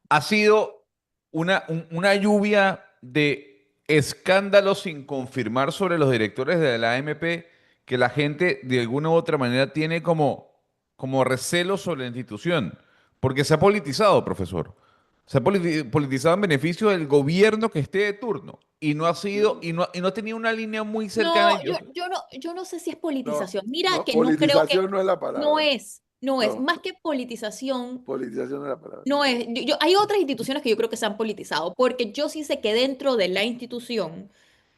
[SPEAKER 3] ha sido una lluvia de escándalos sin confirmar sobre los directores de la AMP que la gente de alguna u otra manera tiene como recelo sobre la institución, porque se ha politizado, profesor. Se ha politizado en beneficio del gobierno que esté de turno y no ha sido, y no ha tenido una línea muy cercana.
[SPEAKER 5] No, yo no sé si es
[SPEAKER 1] No,
[SPEAKER 5] politización. Mira
[SPEAKER 1] no,
[SPEAKER 5] que no creo que,
[SPEAKER 1] politización no es la palabra.
[SPEAKER 5] no es,
[SPEAKER 1] No,
[SPEAKER 5] más que politización.
[SPEAKER 1] politización no es la palabra.
[SPEAKER 5] No es, hay otras instituciones que yo creo que se han politizado, porque yo sí sé que dentro de la institución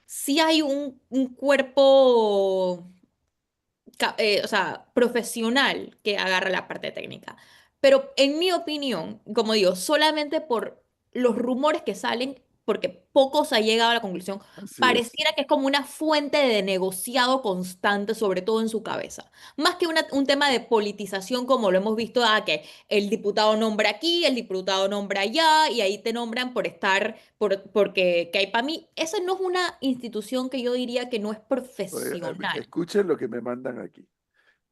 [SPEAKER 5] sí hay un cuerpo, o sea, profesional que agarra la parte técnica. Pero en mi opinión, como digo, solamente por los rumores que salen, porque pocos han llegado a la conclusión,
[SPEAKER 1] Así es.
[SPEAKER 5] pareciera que es como una fuente de negociado constante, sobre todo en su cabeza. Más que un tema de politización como lo hemos visto, que el diputado nombra aquí, el diputado nombra allá, y ahí te nombran por estar, porque que hay para mí, esa no es una institución que yo diría que no es
[SPEAKER 1] Oye,
[SPEAKER 5] profesional.
[SPEAKER 1] escuchen lo que me mandan aquí.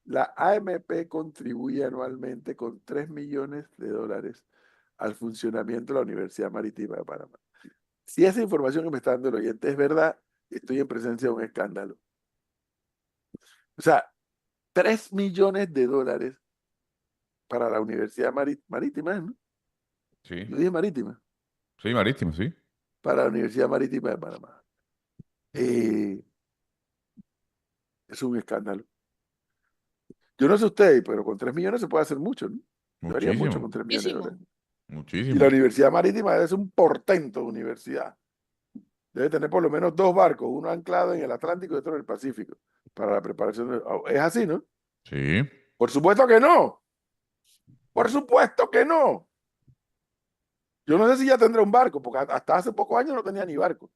[SPEAKER 1] La AMP contribuye anualmente con $3 millones al funcionamiento de la Universidad Marítima de Panamá. Si esa información que me está dando el oyente es verdad, estoy en presencia de un escándalo. O sea, $3 millones para la Universidad Marítima, ¿no?
[SPEAKER 3] Sí,
[SPEAKER 1] Yo dije Marítima,
[SPEAKER 3] sí, marítimo, sí.
[SPEAKER 1] para la Universidad Marítima de Panamá. Eh, es un escándalo. Yo no sé ustedes, pero con 3 millones se puede hacer mucho, ¿no? Se haría mucho con
[SPEAKER 3] Muchísimo,
[SPEAKER 1] 3 millones de
[SPEAKER 5] Muchísimo.
[SPEAKER 1] dólares. Y la
[SPEAKER 3] muchísimo.
[SPEAKER 1] Universidad Marítima debe ser un portento de universidad. Debe tener por lo menos 2 barcos, uno anclado en el Atlántico y otro en el Pacífico, para la preparación de... Es así, ¿no?
[SPEAKER 3] Sí.
[SPEAKER 1] Por supuesto que no. Por supuesto que no. Yo no sé si ya tendrá un barco, porque hasta hace pocos años no tenía ni barco.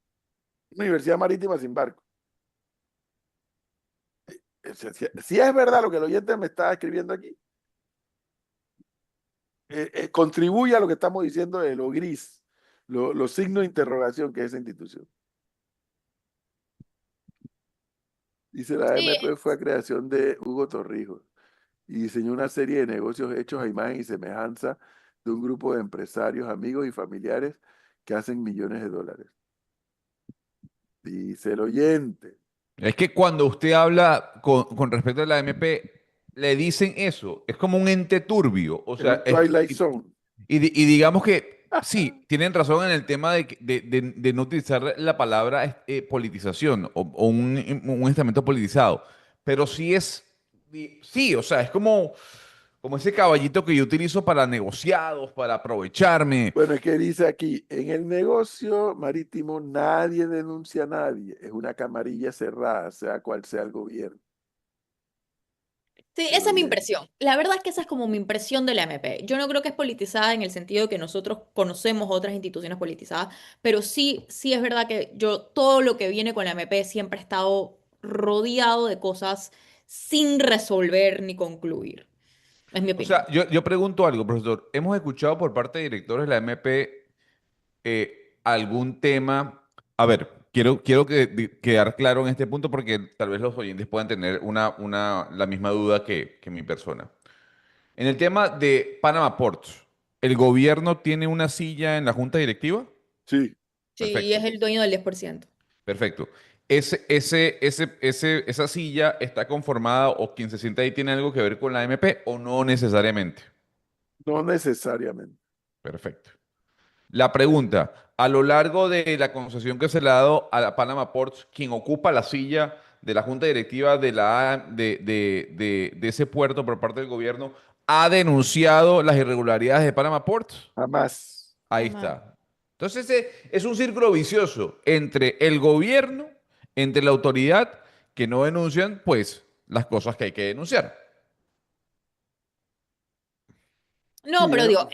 [SPEAKER 1] Universidad Marítima sin barco. Si es verdad lo que el oyente me está escribiendo aquí, contribuye a lo que estamos diciendo de lo gris, los signos de interrogación que es esa institución. Dice la
[SPEAKER 5] Sí,
[SPEAKER 1] AMP fue a creación de Hugo Torrijos y diseñó una serie de negocios hechos a imagen y semejanza de un grupo de empresarios, amigos y familiares que hacen millones de dólares. Dice el oyente.
[SPEAKER 3] Es que cuando usted habla con respecto a la MP, le dicen eso. Es como un ente turbio. O
[SPEAKER 1] Es
[SPEAKER 3] sea,
[SPEAKER 1] un Twilight Zone.
[SPEAKER 3] y digamos que sí, tienen razón en el tema de no utilizar la palabra politización o un estamento politizado. Pero sí sí, o sea, es como ese caballito que yo utilizo para negociados, para aprovecharme.
[SPEAKER 1] Bueno, es que dice aquí, en el negocio marítimo nadie denuncia a nadie. Es una camarilla cerrada, sea cual sea el gobierno.
[SPEAKER 5] sí,
[SPEAKER 1] El
[SPEAKER 5] esa es mi
[SPEAKER 1] oyente.
[SPEAKER 5] impresión. La verdad es que esa es como mi impresión de la MP. Yo no creo que es politizada en el sentido de que nosotros conocemos otras instituciones politizadas, pero sí, sí es verdad que yo todo lo que viene con la MP siempre ha estado rodeado de cosas sin resolver ni concluir. Es mi
[SPEAKER 3] O sea,
[SPEAKER 5] opinión.
[SPEAKER 3] yo pregunto algo, profesor. Hemos escuchado por parte de directores de la MP algún tema. A ver, quiero quedar claro en este punto porque tal vez los oyentes puedan tener la misma duda que mi persona. En el tema de Panama Ports, ¿el gobierno tiene una silla en la junta directiva?
[SPEAKER 1] Sí,
[SPEAKER 5] Sí, es
[SPEAKER 3] Perfecto,
[SPEAKER 5] el dueño del 10%.
[SPEAKER 3] perfecto. ¿Esa silla está conformada o quien se sienta ahí tiene algo que ver con la MP o no necesariamente?
[SPEAKER 1] no necesariamente.
[SPEAKER 3] Perfecto. La pregunta, a lo largo de la concesión que se le ha dado a la Panama Ports, quien ocupa la silla de la junta directiva de ese puerto por parte del gobierno, ¿ha denunciado las irregularidades de Panama Ports?
[SPEAKER 1] Jamás.
[SPEAKER 3] Ahí
[SPEAKER 5] Jamás.
[SPEAKER 3] está. Entonces es un círculo vicioso entre el gobierno, entre la autoridad, que no denuncian, pues, las cosas que hay que denunciar.
[SPEAKER 5] No,
[SPEAKER 1] Sí,
[SPEAKER 5] pero digo,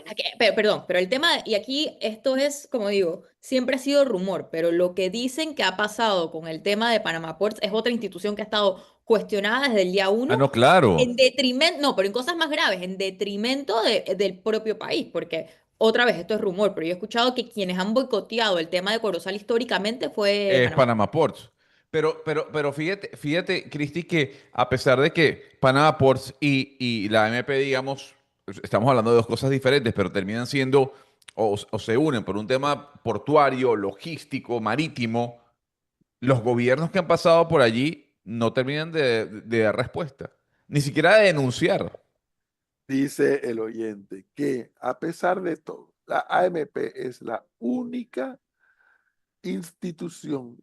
[SPEAKER 5] perdón, pero el tema, y aquí esto es, como digo, siempre ha sido rumor, pero lo que dicen que ha pasado con el tema de Panama Ports es otra institución que ha estado cuestionada desde el día
[SPEAKER 3] Ah,
[SPEAKER 5] uno,
[SPEAKER 3] no, claro.
[SPEAKER 5] en detrimento, no, pero en cosas más graves, en detrimento del propio país, porque otra vez esto es rumor, pero yo he escuchado que quienes han boicoteado el tema de Corozal históricamente fue
[SPEAKER 3] Es
[SPEAKER 5] Panamá.
[SPEAKER 3] Panama Ports. Pero fíjate, Cristi, que a pesar de que Panama Ports y la MP, digamos, estamos hablando de dos cosas diferentes, pero terminan siendo o se unen por un tema portuario, logístico, marítimo, los gobiernos que han pasado por allí no terminan de dar respuesta, ni siquiera de denunciar.
[SPEAKER 1] dice el oyente que a pesar de todo, la AMP es la única institución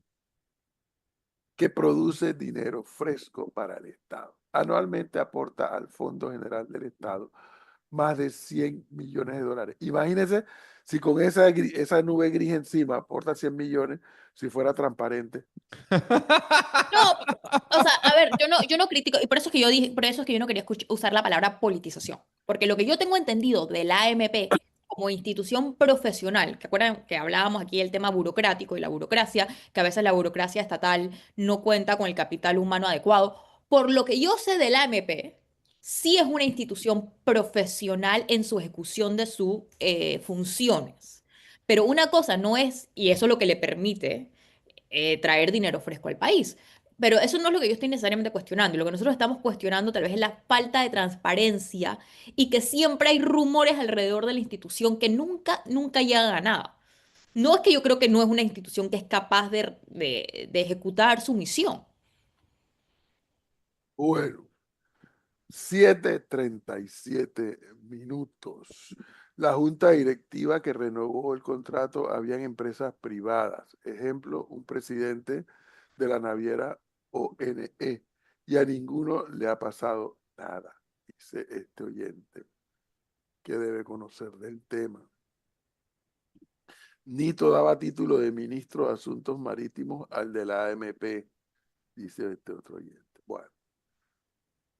[SPEAKER 1] que produce dinero fresco para el Estado. Anualmente aporta al Fondo General del Estado más de $100 millones. Imagínense si con esa nube gris encima aporta 100 millones, si fuera transparente.
[SPEAKER 5] No, o sea, a ver, yo no critico, y por eso es que yo dije, por eso es que yo no quería usar la palabra politización, porque lo que yo tengo entendido de la AMP como institución profesional, que acuerdan que hablábamos aquí del tema burocrático y la burocracia, que a veces la burocracia estatal no cuenta con el capital humano adecuado. Por lo que yo sé de la AMP, sí es una institución profesional en su ejecución de sus funciones. Pero una cosa no es, y eso es lo que le permite traer dinero fresco al país. Pero eso no es lo que yo estoy necesariamente cuestionando. Lo que nosotros estamos cuestionando tal vez es la falta de transparencia y que siempre hay rumores alrededor de la institución que nunca llegan a nada. No es que yo creo que no es una institución que es capaz de ejecutar su misión.
[SPEAKER 1] Bueno, 7:37 minutos. La junta directiva que renovó el contrato habían empresas privadas. Ejemplo, un presidente de la naviera ONE. Y a ninguno le ha pasado nada, dice este oyente, que debe conocer del tema. Nito daba título de ministro de Asuntos Marítimos al de la AMP, dice este otro oyente. Bueno,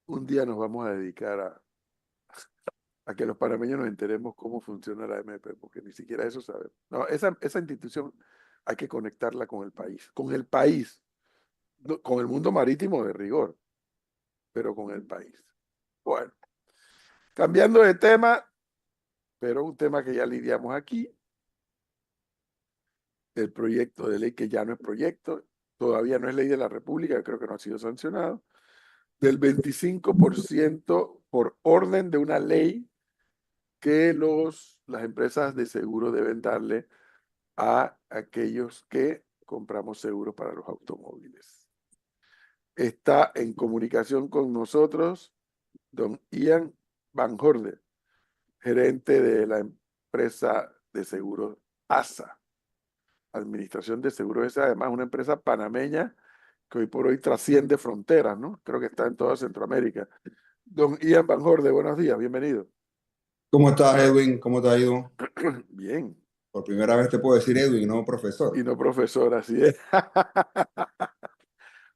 [SPEAKER 1] un día nos vamos a dedicar a que los panameños nos enteremos cómo funciona la AMP, porque ni siquiera eso sabemos. No, esa institución hay que conectarla con el país, no, con el mundo marítimo de rigor, pero con el país. Bueno, cambiando de tema, pero un tema que ya lidiamos aquí, el proyecto de ley que ya no es proyecto, todavía no es ley de la República, creo que no ha sido sancionado, del 25% por orden de una ley que las empresas de seguro deben darle a aquellos que compramos seguros para los automóviles. Está en comunicación con nosotros don Ian Van Horde, gerente de la empresa de seguros ASA, Administración de Seguros ASA, además una empresa panameña que hoy por hoy trasciende fronteras, ¿no? Creo que está en toda Centroamérica. Don Ian Van Horde, buenos días, bienvenido.
[SPEAKER 6] ¿Cómo estás, Edwin? ¿Cómo te ha ido?
[SPEAKER 1] Bien,
[SPEAKER 6] Por primera vez te puedo decir Edwin, no profesor.
[SPEAKER 1] y no profesor, así es.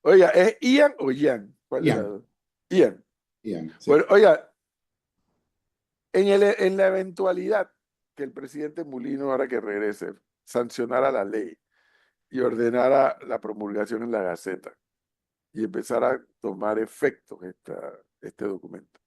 [SPEAKER 1] Oiga, ¿es Ian o Ian? ¿Cuál de las
[SPEAKER 6] Ian.
[SPEAKER 1] dos? Ian.
[SPEAKER 6] Ian, sí.
[SPEAKER 1] Bueno, oiga, en la eventualidad que el presidente Mulino, ahora que regrese, sancionara la ley y ordenara la promulgación en la Gaceta y empezara a tomar efecto este documento,